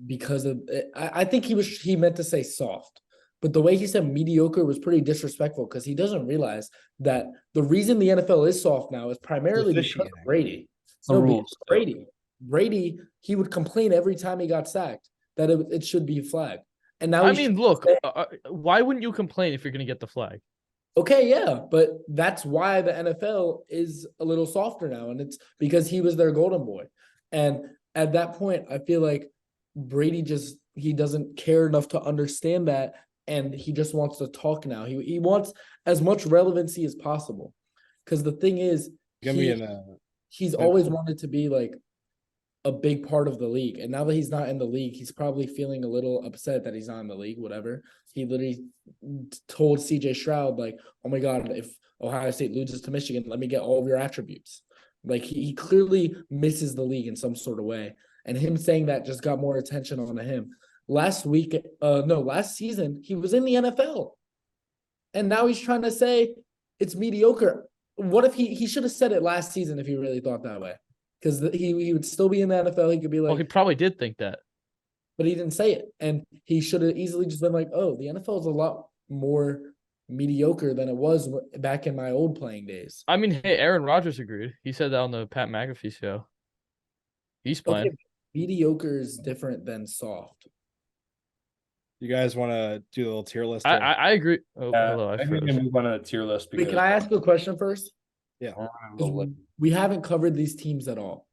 because of I think he meant to say soft. But the way he said mediocre was pretty disrespectful because he doesn't realize that the reason the NFL is soft now is primarily because of Brady. The rules. Brady, he would complain every time he got sacked that it should be flagged. And now Look, why wouldn't you complain if you're going to get the flag? Okay, yeah, but that's why the NFL is a little softer now, and it's because he was their golden boy. And at that point, I feel like Brady he doesn't care enough to understand that, and he just wants to talk now. He wants as much relevancy as possible. Because the thing is, he's always wanted to be like a big part of the league. And now that he's not in the league, he's probably feeling a little upset that he's not in the league, whatever. He literally told CJ Stroud, like, oh my God, if Ohio State loses to Michigan, let me get all of your attributes. Like, he clearly misses the league in some sort of way. And him saying that just got more attention on him. Last season, he was in the NFL. And now he's trying to say it's mediocre. What if he should have said it last season if he really thought that way? Because he would still be in the NFL. He could be like, well, he probably did think that, but he didn't say it, and he should have easily just been like, "Oh, the NFL is a lot more mediocre than it was back in my old playing days." I mean, hey, Aaron Rodgers agreed. He said that on the Pat McAfee show. He's playing. Okay, mediocre is different than soft. You guys want to do a little tier list? I agree. Oh, hello. I think we can move on to the tier list. Wait, can I ask you a question first? Yeah. We haven't covered these teams at all.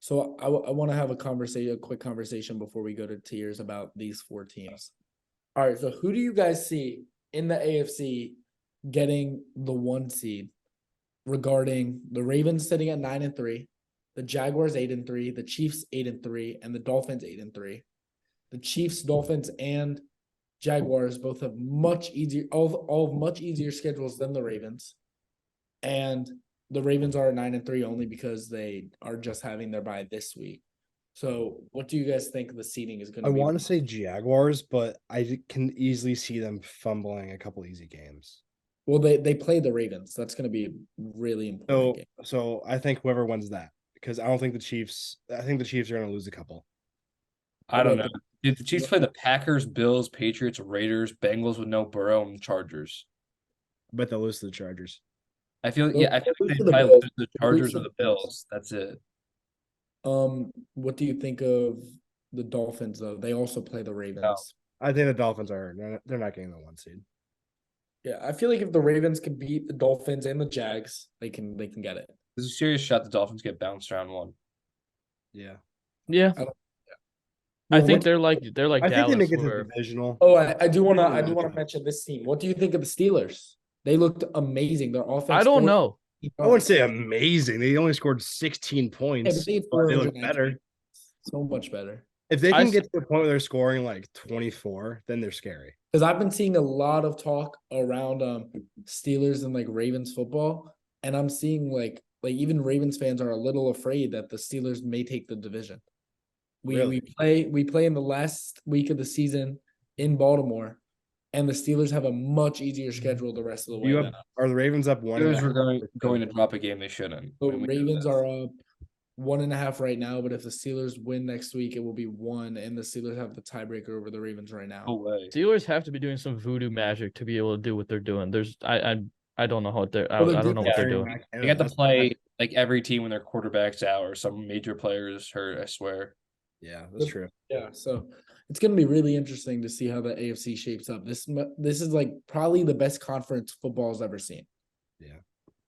So I want to have a quick conversation before we go to tiers about these 4 teams. All right, so who do you guys see in the AFC getting the 1 seed regarding the Ravens sitting at 9-3, the Jaguars 8-3, the Chiefs 8-3, and the Dolphins 8-3? The Chiefs, Dolphins, and Jaguars both have much easier schedules than the Ravens. And the Ravens are at 9-3 only because they are just having their bye this week. So what do you guys think the seeding is going to be? I want to say Jaguars, but I can easily see them fumbling a couple easy games. Well, they play the Ravens. That's going to be a really important game. So I think whoever wins that, because I think the Chiefs are going to lose a couple. I don't know. Did the Chiefs play the Packers, Bills, Patriots, Raiders, Bengals with no Burrow, and Chargers? I bet they'll lose to the Chargers. I feel Well, like lose they to the probably Bills. lose to the Chargers Lose to or the the Bills. Bills. That's it. What do you think of the Dolphins though? They also play the Ravens. I think the Dolphins they're not getting the 1 seed. Yeah, I feel like if the Ravens can beat the Dolphins and the Jags, they can get it. There's a serious shot the Dolphins get bounced round 1. Yeah. Yeah. I think they're like I Dallas. think they make it to where- divisional. Oh, I do want to mention this team. What do you think of the Steelers? They looked amazing. Their offense. I don't know. I wouldn't say amazing. They only scored 16 points. Yeah, but but they look better. So much better. If they I can s- get to the point where they're scoring like 24, then they're scary. Because I've been seeing a lot of talk around Steelers and like Ravens football, and I'm seeing like even Ravens fans are a little afraid that the Steelers may take the division. Really? We play in the last week of the season in Baltimore, and the Steelers have a much easier schedule the rest of the way. Are the Ravens up one? Steelers were going to drop a game they shouldn't. The I mean, we know Ravens that. are up 1.5 right now, but if the Steelers win next week, it will be 1, and the Steelers have the tiebreaker over the Ravens right now. No way. Steelers have to be doing some voodoo magic to be able to do what they're doing. I don't know what they're I Well, don't know what they're doing. They got to play like every team when their quarterback's out or some major players hurt. I swear. Yeah, that's true. Yeah, so it's going to be really interesting to see how the AFC shapes up. This is like probably the best conference football's ever seen. Yeah.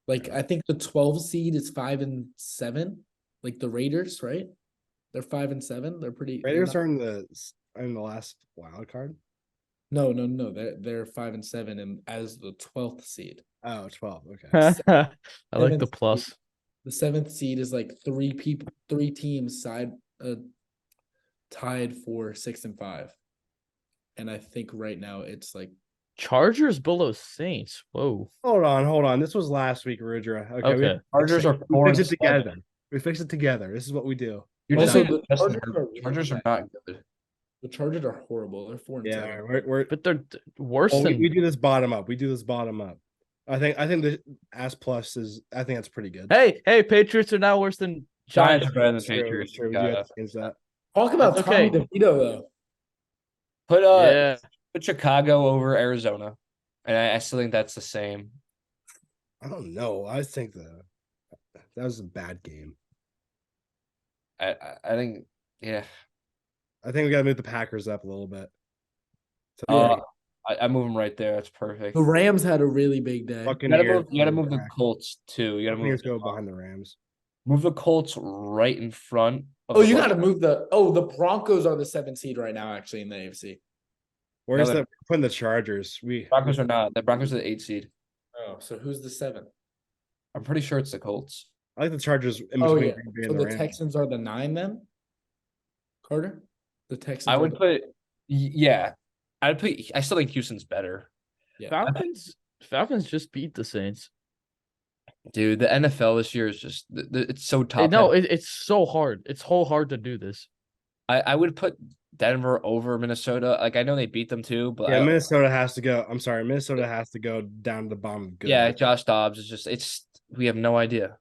Like I think the 12 seed is 5-7, like the Raiders, right? They're 5-7. They're pretty. Raiders are in the last wild card. No. They're 5-7 and as the 12th seed. Oh, 12. Okay. I like the plus. The 7th seed is like 3 teams tied for 6 and 5. And I think right now it's like Chargers below Saints. Whoa. Hold on. This was last week, Rudra. Okay. Chargers are We 4 fix and it together. We fix it together. This is what we do. You're just Also, saying the the Chargers are not good. the Chargers are horrible. They're 4 and Yeah, 7. we're But they're worse well, than we do this bottom up. I think the S plus is. I think that's pretty good. Hey, Patriots are now worse than Giants Giants. are better than That's true, Patriots. that's true. We do have to change that. Talk about That's Tommy okay. DeVito though. Put Yeah. put Chicago over Arizona, and I still think that's the same. I don't know. I think that was a bad game. I think yeah. I think we got to move the Packers up a little bit. So, I move them right there. That's perfect. The Rams had a really big day. You gotta move the Colts too. You gotta move go behind the Rams. Move the Colts right in front. Oh, you got to move the Broncos are the 7th seed right now, actually in the AFC. Where's No, the putting the Chargers? Broncos are not. The Broncos are the 8 seed. Oh, so who's the 7th? I'm pretty sure it's the Colts. I like the Chargers in Oh between yeah. Green Bay So and the Rams. Texans are the 9 then. Carter, the Texans. I are would the- put yeah. I still think Houston's better. Yeah. Falcons just beat the Saints. Dude, the NFL this year is just it's so top. No, it's so hard. It's so hard to do this. I would put Denver over Minnesota. Like I know they beat them too, but Yeah, Minnesota has to go. I'm sorry, Minnesota has to go down to the bottom. Good. yeah, Josh Dobbs is just we have no idea.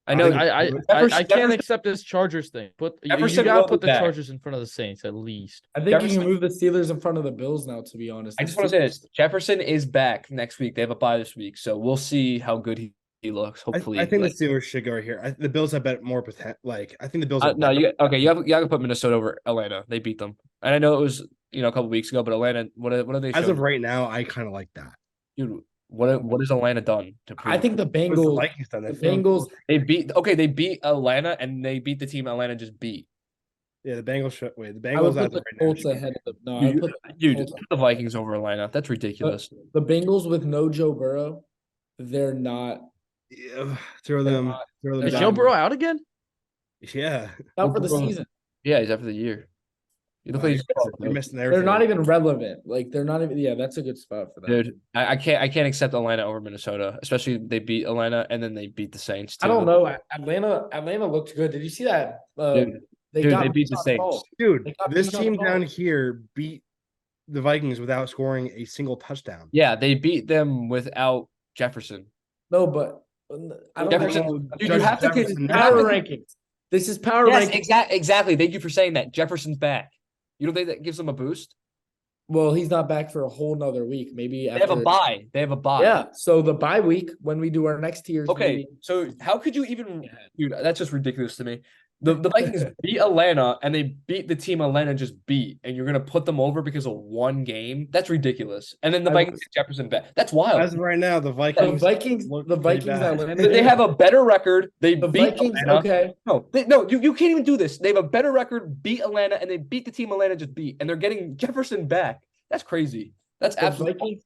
I I know think- I can't accept this Chargers thing. But you Jefferson gotta will put be the back. Chargers in front of the Saints at least. I think you Jefferson- can move the Steelers in front of the Bills now. To be honest, I just want to say this: Jefferson is back next week. They have a bye this week, so we'll see how good he looks. Hopefully, I think like, the Steelers should go here. The Bills have more potential. Like I think the Bills. no, you have to put Minnesota over Atlanta. They beat them, and I know it was a couple weeks ago, but Atlanta, what are they? As showing? of right now, I kind of like that. Dude, what has Atlanta done to prove? I think the What's the Bengals. Vikings done? The Bengals. they beat Atlanta, and they beat the team Atlanta just beat. Yeah, the Bengals should wait. The I would Bengals put as the of right now Colts should- ahead of them. No, I would put Dude, Colts put the Vikings over Atlanta. That's ridiculous. the Bengals with no Joe Burrow. They're not Yeah, throw them. Throw them Is Is Joe down. Burrow out again? Yeah, out for the Burrow- season. Yeah, he's after the year. You look like he's you're missing They're everything. not even relevant. Like they're not even. Yeah, that's a good spot for them. dude. I can't accept Atlanta over Minnesota, especially they beat Atlanta and then they beat the Saints too. I don't know. Atlanta looked good. Did you see that? Dude, they beat the Bijan Saints. Paul. Dude, They got this Bijan team Paul. down here beat the Vikings without scoring a single touchdown. Yeah, they beat them without Jefferson. No, but I don't Jefferson, know. dude, you have to Jefferson- Power rankings. This is power Yes, rankings. exactly. Thank you for saying that. Jefferson's back. You don't think that gives them a boost? Well, he's not back for a whole nother week. Maybe They have a bye. They have a bye. Yeah. So the bye week when we do our next tiers. Okay, maybe- so how could you even, dude? That's just ridiculous to me. The Vikings beat Atlanta and they beat the team Atlanta just beat, and you're gonna put them over because of one game? That's ridiculous. And then the I Vikings get Jefferson back. That's wild. As of right now, the The Vikings. Vikings. look The pretty Vikings. bad. Atlanta. They have a better record. They The beat Vikings. Atlanta. Okay. No, you can't even do this. They have a better record, beat Atlanta, and they beat the team Atlanta just beat, and they're getting Jefferson back. That's crazy. That's The absolutely Vikings.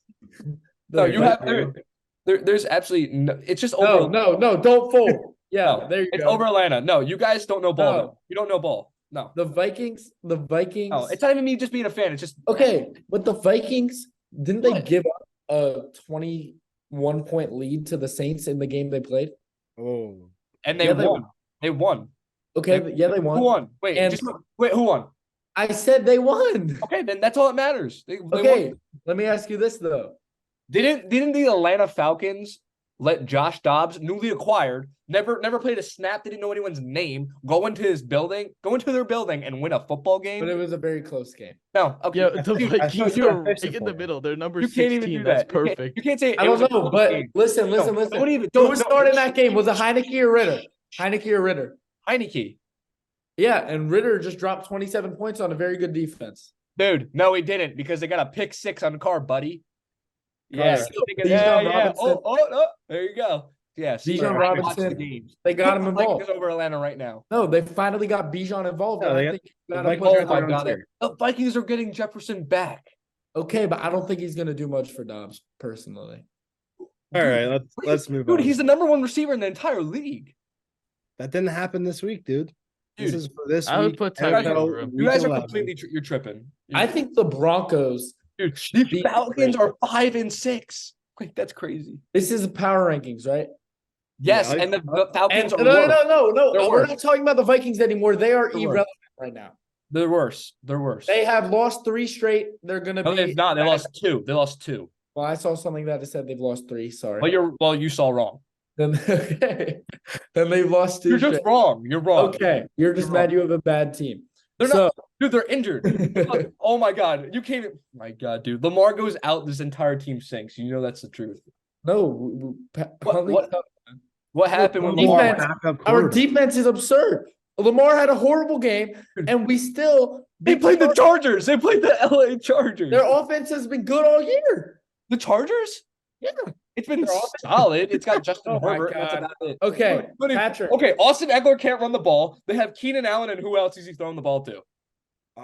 no. the You have Vikings- there's absolutely no. It's just over. No, don't fold. Yeah, No, there you It's go. over Atlanta. No, you guys don't know ball. No. though. You don't know ball. No. The Vikings. Oh, it's not even me just being a fan. It's just Okay, but the Vikings, didn't they What? give up a 21-point lead to the Saints in the game they played? Oh, And they Yeah, they won. They won. Okay, yeah, they Who won. won? Wait, And- who won? I said they won. Okay, then that's all that matters. They Okay, won. let me ask you this though. Didn't the Atlanta Falcons let Josh Dobbs, newly acquired, never played a snap, didn't know anyone's name, go into their building and win a football game? But it was a very close game. No, okay. Yeah, the Dude, Vikings not are fixed right in for the you. middle. They're number you can't even 16. do That's that. You perfect. can't say it I don't was a know, close but game. listen. Don't even Who started in that game? Was it Heineke or Ritter? Heineke or Ritter? Heineke. Yeah, and Ritter just dropped 27 points on a very good defense. Dude, no, he didn't because they got a pick 6 on the car, buddy. Yeah, Carter. Bijan Robinson. Oh, there you go. Yeah, see, Bijan I watch Robinson, the games. They got Put him the involved. Vikings over Atlanta right now. No, they finally got Bijan involved. No, and they I got- think you the gotta Vikings put are him Oh my on down god, tier. the Vikings are getting Jefferson back. Okay, but I don't think he's gonna do much for Dobbs personally. all right. Let's move Dude, on. he's the number 1 receiver in the entire league. That didn't happen this week, dude. This Dude, is for this I would week. put Tyreek NFL over him. You week guys are 11. completely you're tripping. I think the Broncos. Dude, the beat Falcons the are 5-6. Wait, that's crazy. This is power rankings, right? Yes, Yeah, and the And Falcons no, are no, worse. no, no, They're no. We're worse. not talking about the Vikings anymore. They are They're worse. irrelevant right now. They're worse. They're worse. They have lost 3 straight. They're gonna No, be. they've not. They lost 2. They lost 2. Well, I saw something that said they've lost 3. Sorry. You saw wrong. Then okay. Then they've lost 2 You're just straight. wrong. You're wrong. Okay, you're just You're mad wrong. you have a bad team. They're So- not. Dude, they're injured. Look, oh my god, you can't. My god, dude, Lamar goes out. This entire team sinks. You know that's the truth. No, What happened when Defense- Lamar? Backup our quarterback. defense is absurd. Lamar had a horrible game, and we still They played the Chargers. They played the LA Chargers. Their offense has been good all year. The Chargers? Yeah. It's been Their offense- solid. It's got Justin Oh my Herbert. That's God. about it. Okay, But if- Patrick. Okay, Austin Eckler can't run the ball. They have Keenan Allen, and who else is he throwing the ball to?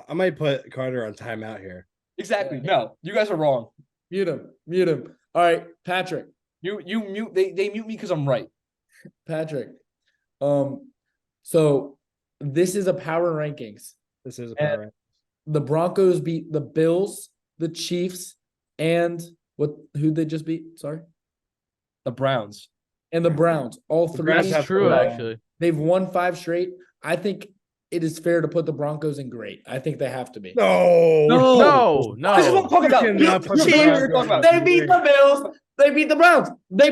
I might put Carter on timeout here. Exactly. Yeah. No, you guys are wrong. Mute him. All right, Patrick. You mute. They mute me because I'm right. Patrick. So this is a power rankings. This is a And- power. The Broncos beat the Bills, the Chiefs, and who'd they just beat? Sorry. The Browns. And the Browns. All The three. Browns That's have true, to, actually. They've won 5 straight. I think it is fair to put the Broncos in great. I think they have to be. No, No, no. This is what I'm talking about. You cannot put the Chiefs, Browns you're talking on. about. They beat the Bills. They beat the Browns. They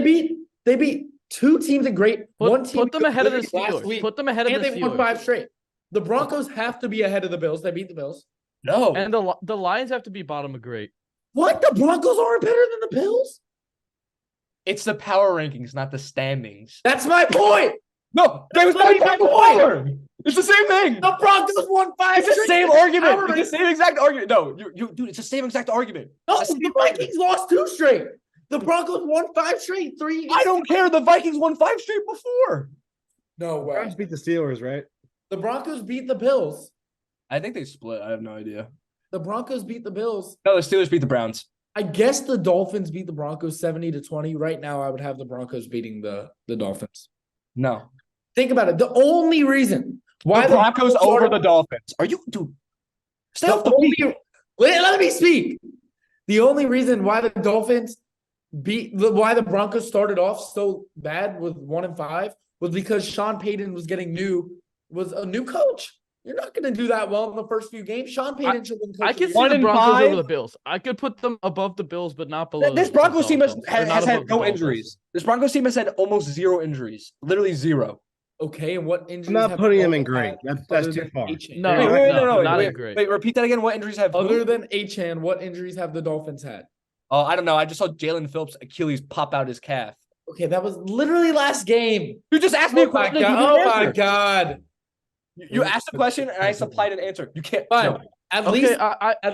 beat 2 teams in great. One team Put them ahead of the last Steelers. week, Put them ahead of and the they won Steelers. 5 straight. The Broncos have to be ahead of the Bills. They beat the Bills. No. And the Lions have to be bottom of great. What? The Broncos aren't better than the Bills? It's the power rankings, not the standings. That's my point. No, that was Let me my make a power. It's the same thing. The Broncos won 5 It's the straight. same Power argument. It's the same exact argument. No, dude, it's the same exact argument. No, It's the the same Vikings lost 2 straight. The Broncos won 5 straight. 3. I don't care. The Vikings won 5 straight before. No way. Browns beat the Steelers, right? The Broncos beat the Bills. I think they split. I have no idea. The Broncos beat the Bills. No, the Steelers beat the Browns. I guess the Dolphins beat the Broncos 70-20. Right now, I would have the Broncos beating the Dolphins. No. Think about it. The only reason why the Broncos over started- the Dolphins. Are you, dude? Stay the off the only, feet. let me speak. The only reason why the Dolphins why the Broncos started off so bad with 1-5 was because Sean Payton was a new coach. You're not going to do that well in the first few games. Sean Payton should have been I coaching. could see the 1-5. Broncos over the Bills. I could put them above the Bills, but not below. This the Broncos team has Dolphins. They're not had above the no Dolphins. injuries. This Broncos team has had almost 0 injuries. Literally 0. Okay, and what injuries? I'm not have putting the him in Dolphins great. had That's other too than far. Achane? No, not Wait, in great. wait, repeat that again. What injuries have Other who? than Achane, what injuries have the Dolphins had? Oh, I don't know. I just saw Jalen Phillips' Achilles pop out his calf. Okay, that was literally last game. You just asked me a Oh my question. god! You Oh didn't my answer. god! You asked a question and I supplied an answer. You can't. Fine. No. At Okay,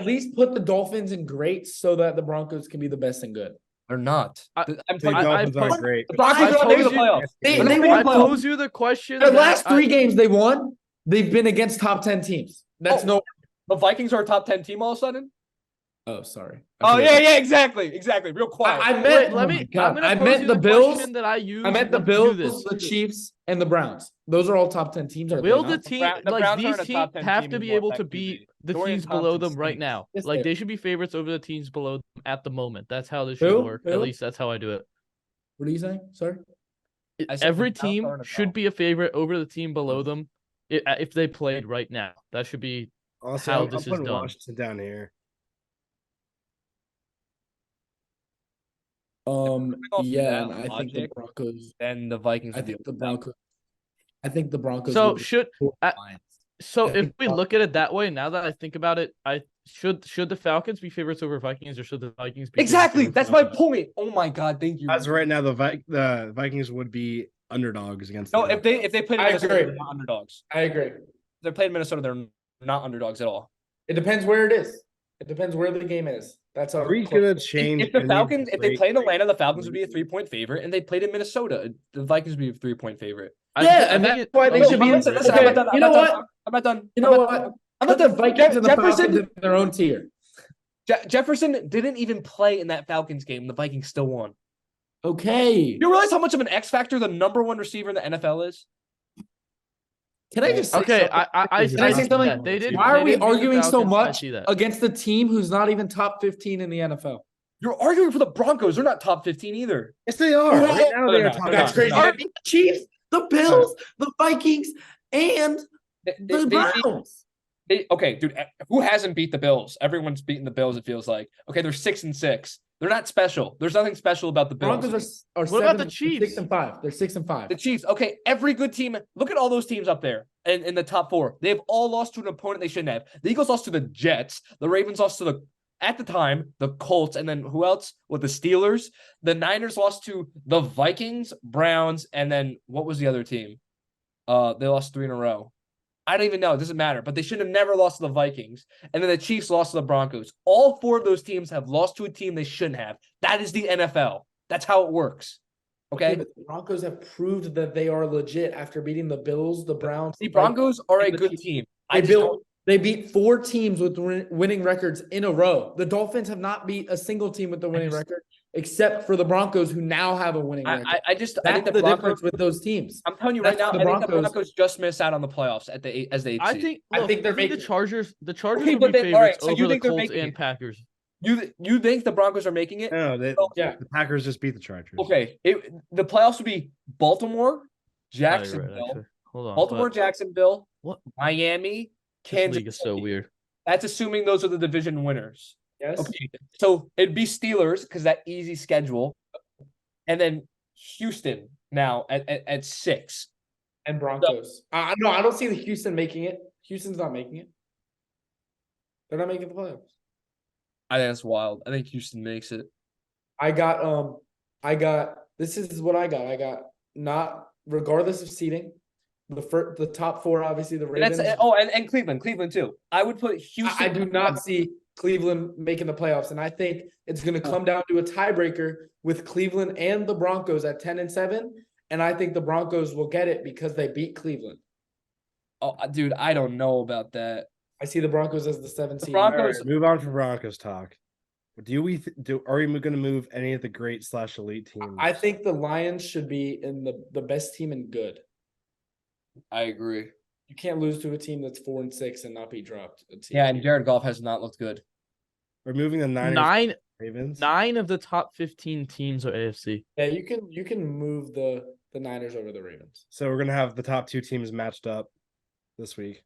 least I put the Dolphins in great so that the Broncos can be the best and good. They're not. I- I'm The telling you, Dolphins I- aren't great. the Broncos I are not making the told you- playoffs. They They're not making I the playoffs. pose you the question. The that last 3 I- games they won, they've been against top 10 teams. That's Oh. no. The Vikings are a top 10 team all of a sudden. Oh, sorry. Oh yeah, exactly. Real quiet. I meant. Wait, Oh let my me. God. I'm gonna I pose meant you the the Bills. question that I use. I meant the when we do Bills, this. the Chiefs, and the Browns. Those are all top 10 teams. Are Will they the not? team The like Browns these aren't a teams top 10 have team to be anymore able with to that beat QB. the Dorian teams below Thompson them right stinks. now? Yes, Like they they are. should be favorites over the teams below them at the moment. That's how this should Who? work. Who? At least that's how I do it. What are you saying? Sorry. I said the Every Browns team aren't a should top. be a favorite over the team below them if they played right now. That should be Honestly, how I'm this is putting done. Washington down here. Off Yeah, that and I think the logic, Broncos. then the Vikings I would be think the over them. Broncos. I think the Broncos. So would should be I- Lions. So I if think we look at it that way, now that I think about it, I should the Falcons be favorites over Vikings, or should the Vikings be Exactly. favorites That's over my Falcons? point. Oh my god, thank you. As of right now, the Vikings would be underdogs against. No, the if they played in I Minnesota, agree. they're not underdogs. I agree. If they played in Minnesota, they're not underdogs at all. It depends where it is. It depends where the game is. That's how. Are we gonna change? If the any Falcons, if they great- play in Atlanta, the Falcons would be a 3-point favorite, and they played in Minnesota, the Vikings would be a 3-point favorite. Yeah, and that's why they No, should but be. listen, Okay, I'm not done. you know what? I'm not done. You know what? I'm Put not the done. Vikings and the Jefferson, Falcons in their own tier. Jefferson didn't even play in that Falcons game. The Vikings still won. Okay. You realize how much of an X factor the number one receiver in the NFL is? Can I just say Okay, something? I Can I say see something? that. They did. Why are they we did beat the arguing so Falcons. I much see that. against a team who's not even top 15 in the NFL? You're arguing for the Broncos. They're not top 15 either. Yes, they are. Right now, No, they they're are not. top. They're That's not. crazy. They're They beat the Chiefs, the Bills, the Vikings, and the They- Browns. okay, dude. Who hasn't beat the Bills? Everyone's beaten the Bills. It feels like. Okay, they're 6-6. They're not special. There's nothing special about the Bills. Broncos are What about the they're Chiefs? 6-5. They're 6-5. The Chiefs. Okay, every good team. Look at all those teams up there in the top four. They've all lost to an opponent they shouldn't have. The Eagles lost to the Jets. The Ravens lost to at the time, the Colts, and then who else? With the Steelers. The Niners lost to the Vikings, Browns, and then what was the other team? They lost 3 in a row. I don't even know. It doesn't matter. But they should have never lost to the Vikings. And then the Chiefs lost to the Broncos. All 4 of those teams have lost to a team they shouldn't have. That is the NFL. That's how it works. Okay? But the Broncos have proved that they are legit after beating the Bills, the Browns. The Broncos are a the good Chiefs. team. They beat 4 teams with winning records in a row. The Dolphins have not beat a single team with the winning record, except for the Broncos, who now have a winning record. I think That's the the Broncos, difference with those teams. I'm telling you right now, That's I the think the Broncos- Broncos just missed out on the playoffs as the 8th seed. I think they're the making- Chargers. The Chargers Okay, will but be then- all right, favorites so you over the think they're Colts making and it? Packers. You think the Broncos are making it? No, Yeah. the Packers just beat the Chargers. Okay. The playoffs would be Baltimore, Oh, you're Jacksonville, right, actually. Hold on. Baltimore, but Jacksonville, What? Miami, This Kansas league is so City. weird. That's assuming those are the division winners. Yes. Okay. So it'd be Steelers because that easy schedule. And then Houston now at 6. And Broncos. No, I don't see the Houston making it. Houston's not making it. They're not making the playoffs. I think that's wild. I think Houston makes it. I got this is what I got. I got not regardless of seeding, the top 4, obviously the And Ravens. and Cleveland too. I would put Houston. I do not see Cleveland making the playoffs, and I think it's going to come down to a tiebreaker with Cleveland and the Broncos at 10-7, and I think the Broncos will get it because they beat Cleveland. Oh, dude, I don't know about that. I see the Broncos as the 7th seed. Broncos- All right, move on from Broncos talk. Are we going to move any of the great / elite teams? I think the Lions should be in the best team in good. I agree. You can't lose to a team that's 4-6 and not be dropped. Yeah, and Jared Goff has not looked good. we're moving the Niners. Ravens. 9 of the top 15 teams are AFC. Yeah, you can move the Niners over the Ravens. So we're gonna have the top 2 teams matched up this week.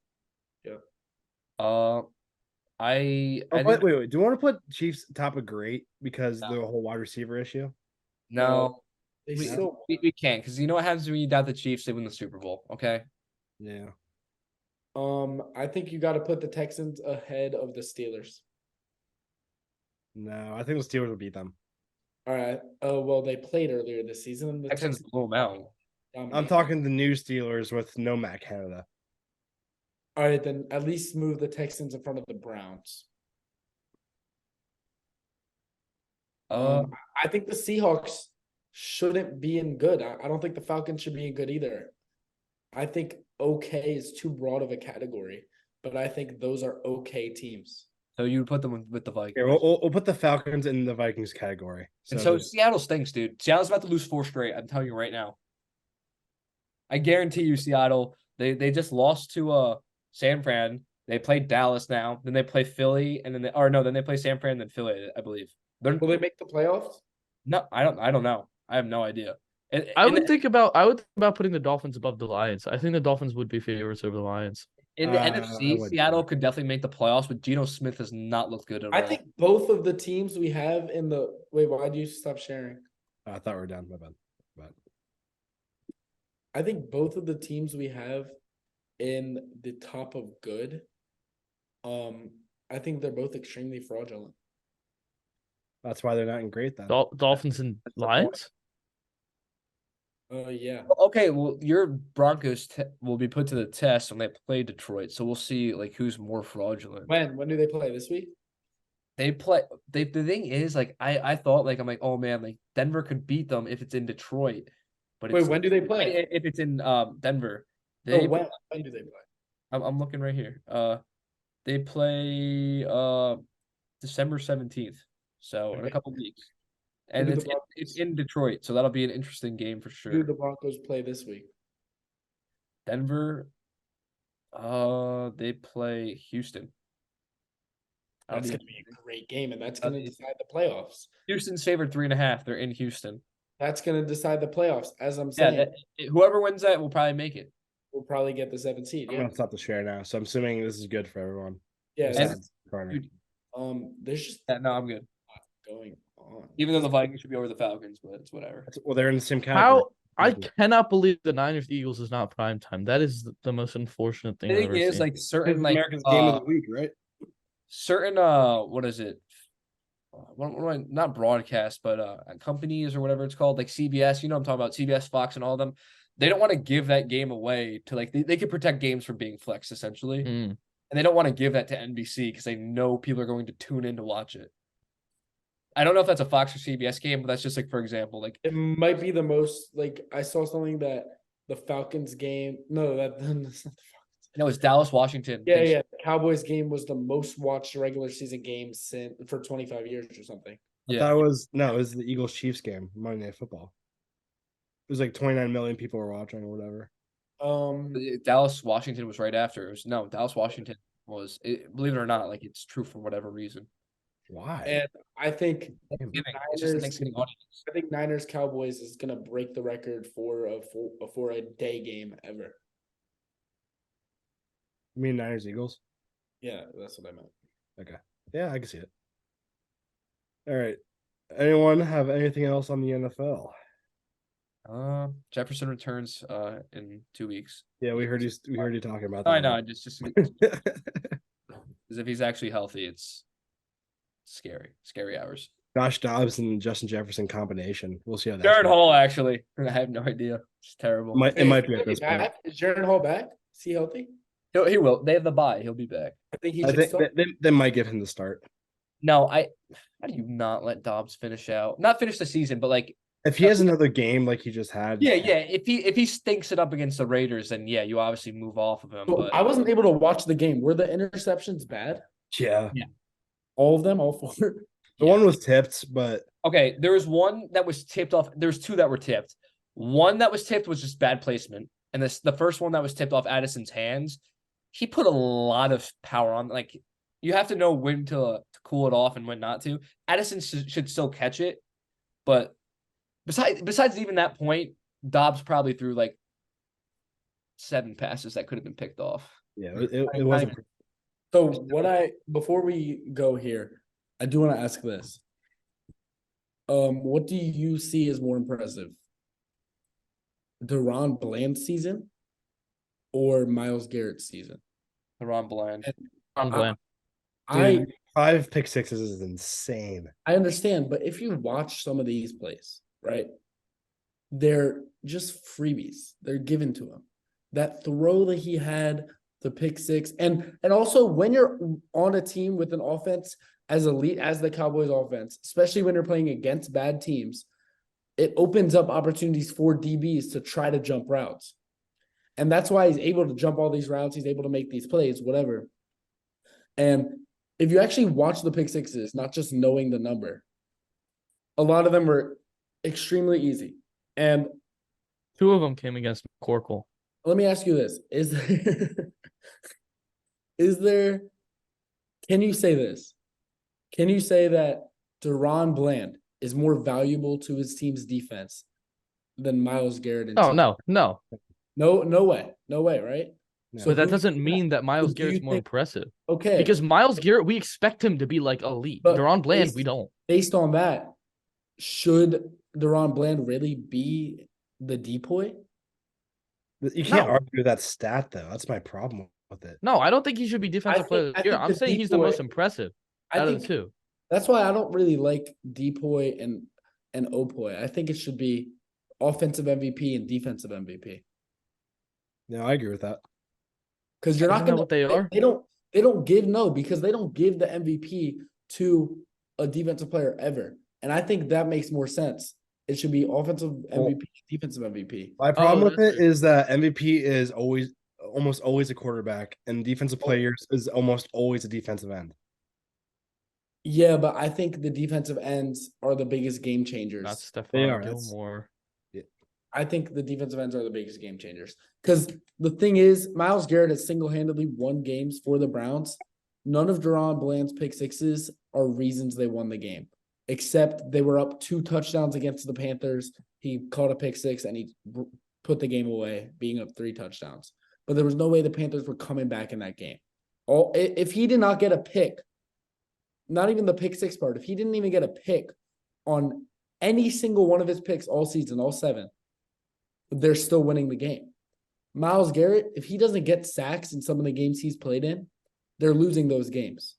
I Oh, think, wait. Do you want to put Chiefs top of great because No. the whole wide receiver issue? no, They we, still we can't because you know what happens when you doubt the Chiefs? They win the Super Bowl. Okay. Yeah. I think you got to put the Texans ahead of the Steelers. No, I think the Steelers will beat them. All right. Well, they played earlier this season. And the Texans blew them out. dominated. I'm talking the new Steelers with no Matt Canada. All right, then at least move the Texans in front of the Browns. I think the Seahawks shouldn't be in good. I don't think the Falcons should be in good either. I think okay is too broad of a category, but I think those are okay teams. So you would put them with the Here, Vikings. we'll put the Falcons in the Vikings category. And so just- Seattle stinks, dude. Seattle's about to lose 4 straight. I'm telling you right now. I guarantee you, Seattle. They just lost to San Fran. They played Dallas now. Then they play Philly, and then then they play San Fran, then Philly, I believe. Will they make the playoffs? No, I don't know. I have no idea. I would think about putting the Dolphins above the Lions. I think the Dolphins would be favorites over the Lions. In the I NFC, would- Seattle could definitely make the playoffs, but Geno Smith has not looked good at all. I think both of the teams we have in the wait. Why do you stop sharing? I thought we were done. My bad. But I think both of the teams we have in the top of good. I think they're both extremely fraudulent. that's why they're not in great then. Dolphins and That's the Lions. Yeah. Okay, well, your Broncos will be put to the test when they play Detroit, so we'll see like who's more fraudulent. When do they play this week? They play. The thing is, like I thought, like I'm like, oh man, like Denver could beat them if it's in Detroit, but Wait, it's, when do they play? if it's in Denver, Oh, they. when do they play? I'm looking right here. They play December 17th, so in a Okay. couple weeks, and Who do the it's in Detroit, so that'll be an interesting game for Who do sure. the Broncos play this week? Denver, they play Houston. That's That'll going be- to be a great game, and that's That'll going to be- decide the playoffs. Houston's favored 3.5. They're in Houston. That's going to decide the playoffs. As I'm Yeah, saying, whoever wins that will probably make it. we'll probably get the 7th seed. I'm Yeah. gonna stop the share now. So I'm assuming this is good for everyone. Yeah. Besides Carter. Dude, There's just Yeah, no, I'm good. going on. Even though the Vikings should be over the Falcons, but it's whatever. Well, they're in the same category. How I cannot believe the Niners Eagles is not prime time. That is the most unfortunate thing The I've thing ever is, seen. like certain It's like America's game of the week, right? certain what is it? Not broadcast, but companies or whatever it's called, like CBS. You know what I'm talking about, CBS, Fox, and all of them. They don't want to give that game away to like they could protect games from being flexed essentially, Mm. and they don't want to give that to NBC because they know people are going to tune in to watch it. I don't know if that's a Fox or CBS game, but that's just like for example, like It might be the most like I saw something that the Falcons game. No, that's not the Falcons. no, it's Dallas, Washington. Yeah, yeah. The Cowboys game was the most watched regular season game since for 25 years or something. Yeah. That was it was the Eagles Chiefs game, Monday Night Football. It was like 29 million people were watching or whatever. Dallas, Washington was right after. It was Dallas, Washington was. Believe it or not, like it's true for whatever reason. Why? And I think Thanksgiving. It's just a Thanksgiving audience. I think Niners Cowboys is gonna break the record for a day game ever. You mean Niners Eagles? Yeah, that's what I meant. Okay. Yeah, I can see it. All right. Anyone have anything else on the NFL? Jefferson returns in 2 weeks. Yeah, we heard you talking about that. I know. Just as if he's actually healthy, it's scary hours. Josh Dobbs and Justin Jefferson combination. We'll see how that. Jared goes. Hall, actually, I have no idea. It's terrible. It might be Is at he this point. back? Is Jaron Hall back? Is he healthy? He will. They have the bye. He'll be back. I think he I should think start. they might give him the start. No, how do you not let Dobbs finish out? Not finish the season, but like If he has another game like he just had. yeah. If he stinks it up against the Raiders, then yeah, you obviously move off of him. So But I wasn't able to watch the game. Were the interceptions bad? Yeah. All of them, all 4. The one was tipped, but okay, there was one that was tipped off. There's 2 that were tipped. One that was tipped was just bad placement, and the first one that was tipped off Addison's hands. He put a lot of power on. Like you have to know when to cool it off and when not to. Addison should still catch it, but besides even that point, Dobbs probably threw like 7 passes that could have been picked off. yeah, it wasn't. So before we go here, I do want to ask this. What do you see as more impressive? Deron Bland's season or Myles Garrett's season? Ron Bland. I'm glad. Dude, 5 pick sixes is insane. I understand, but if you watch some of these plays, right, they're just freebies. They're given to him. That throw that he had, the pick 6, and also when you're on a team with an offense as elite as the Cowboys offense, especially when you're playing against bad teams, it opens up opportunities for DBs to try to jump routes. And that's why he's able to jump all these routes. He's able to make these plays, whatever. And if you actually watch the pick sixes, not just knowing the number, a lot of them were extremely easy. And 2 of them came against McCorkle. let me ask you this: is there? Can you say this? Can you say that Deron Bland is more valuable to his team's defense than Myles Garrett? And No. no way, right? No. But that who- doesn't mean that Miles do you Garrett's more think- impressive. Okay, Because Miles Garrett, we expect him to be like elite. But Deron Bland, based- we don't. based on that, should Deron Bland really be the decoy? You can't No. argue that stat though. That's my problem with it. No, I don't think he should be defensive player of I the year. think I'm the saying he's the decoy- most impressive out of the 2. That's why I don't really like Depoy and Opoy. I think it should be offensive MVP and defensive MVP. No, I agree with that. Because you're not Isn't that gonna what they are? They don't give because they don't give the MVP to a defensive player ever. And I think that makes more sense. It should be offensive MVP, defensive MVP. My problem with that's it fair. is that MVP is almost always a quarterback, and defensive players is almost always a defensive end. Yeah, but I think the defensive ends are the biggest game changers. Not They Stephon are, that's- Gilmore. I think the defensive ends are the biggest game changers. Because the thing is, Myles Garrett has single-handedly won games for the Browns. None of Deron Bland's pick sixes are reasons they won the game, except they were up 2 touchdowns against the Panthers. He caught a pick six and he put the game away, being up 3 touchdowns. But there was no way the Panthers were coming back in that game. If he did not get a pick, not even the pick six part, if he didn't even get a pick on any single one of his picks all season, all 7, they're still winning the game. Myles Garrett, if he doesn't get sacks in some of the games he's played in, they're losing those games.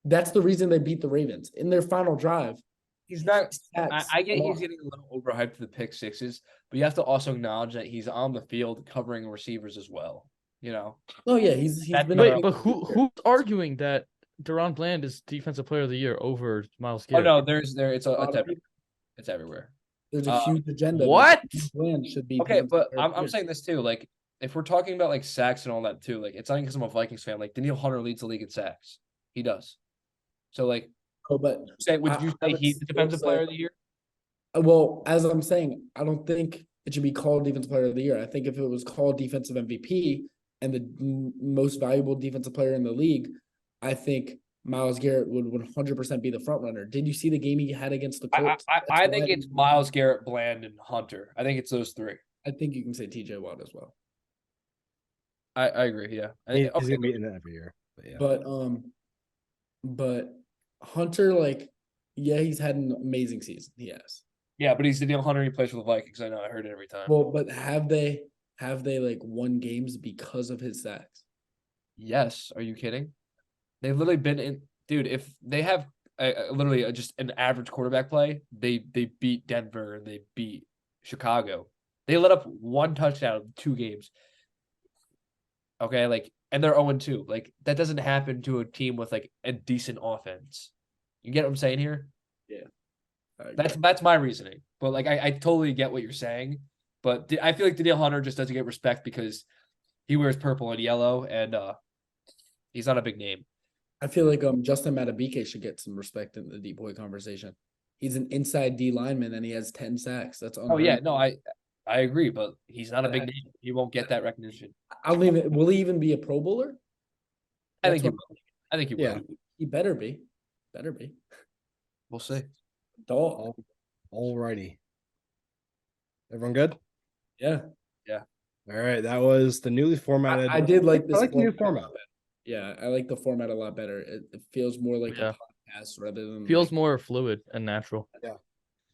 That's the reason they beat the Ravens. In their final drive, He's not. sacks I get come he's off. getting a little overhyped for the pick sixes, but you have to also acknowledge that he's on the field covering receivers as well. You know, Oh yeah, he's That- been. Wait, but who's arguing that Deron Bland is defensive player of the year over Miles Garrett? oh no, it's A lot of everywhere. people- It's everywhere. There's a huge agenda. that What? Bland should be Okay, defensive but player of the I'm year. saying this too. Like, if we're talking about like sacks and all that too, like it's not because I'm a Vikings fan. Like Daniil Hunter leads the league in sacks. He does. So like, Oh, but would you I say would he's the still defensive say- player of the year? well, as I'm saying, I don't think it should be called defensive player of the year. I think if it was called defensive MVP and the most valuable defensive player in the league, I think Myles Garrett would 100% be the front runner. Did you see the game he had against the I Colts? I, That's I why think it's didn't- Myles Garrett, Bland, and Hunter. I think it's those 3. I think you can say TJ Watt as well. I agree. Yeah. He's Okay. gonna be in it every year. But yeah. But Hunter, like, yeah, he's had an amazing season. He has. Yeah, but he's Daniil Hunter. He plays for the Vikings. I know. I heard it every time. Well, but have they like won games because of his sacks? Yes. Are you kidding? They've literally been in, dude. If they have literally just an average quarterback play, they beat Denver and they beat Chicago. They let up 1 touchdown in 2 games. Okay, like, and they're 0-2. Like, that doesn't happen to a team with like a decent offense. You get what I'm saying here? That's my reasoning. But like, I totally get what you're saying. But I feel like Daniil Hunter just doesn't get respect because he wears purple and yellow, and he's not a big name. I feel like Justin Matabike should get some respect in the deep boy conversation. He's an inside D lineman and he has 10 sacks. That's Oh yeah, unheard no, of. I agree, but he's not a big I- name. He won't get that recognition. I don't even. Will he even be a Pro Bowler? I That's think he what- will. I think he will. Yeah. He better be. Better be. We'll see. Dog. Alrighty. Everyone good? Yeah. All right. That was the newly formatted. I did like this. I like the new format. Yeah, I like the format a lot better. It feels more like Yeah. a podcast rather than Feels like, more fluid and natural.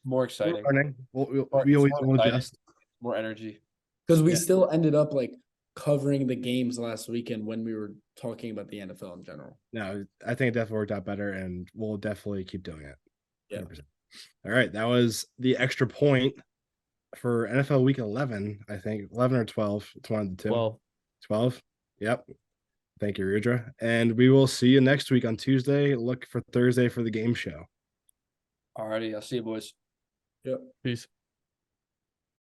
More We're exciting. learning. More- We always more will exciting. adjust. More energy. because we Yeah. still ended up like covering the games last weekend when we were talking about the NFL in general. No, I think it definitely worked out better, and we'll definitely keep doing it. Yeah. 100%. All right. That was the extra point for NFL Week 11, I think. 11 or 12. It's one of the two. Well, 12. Yep. Thank you, Rudra. And we will see you next week on Tuesday. Look for Thursday for the game show. Alrighty, I'll see you boys. Yep. peace.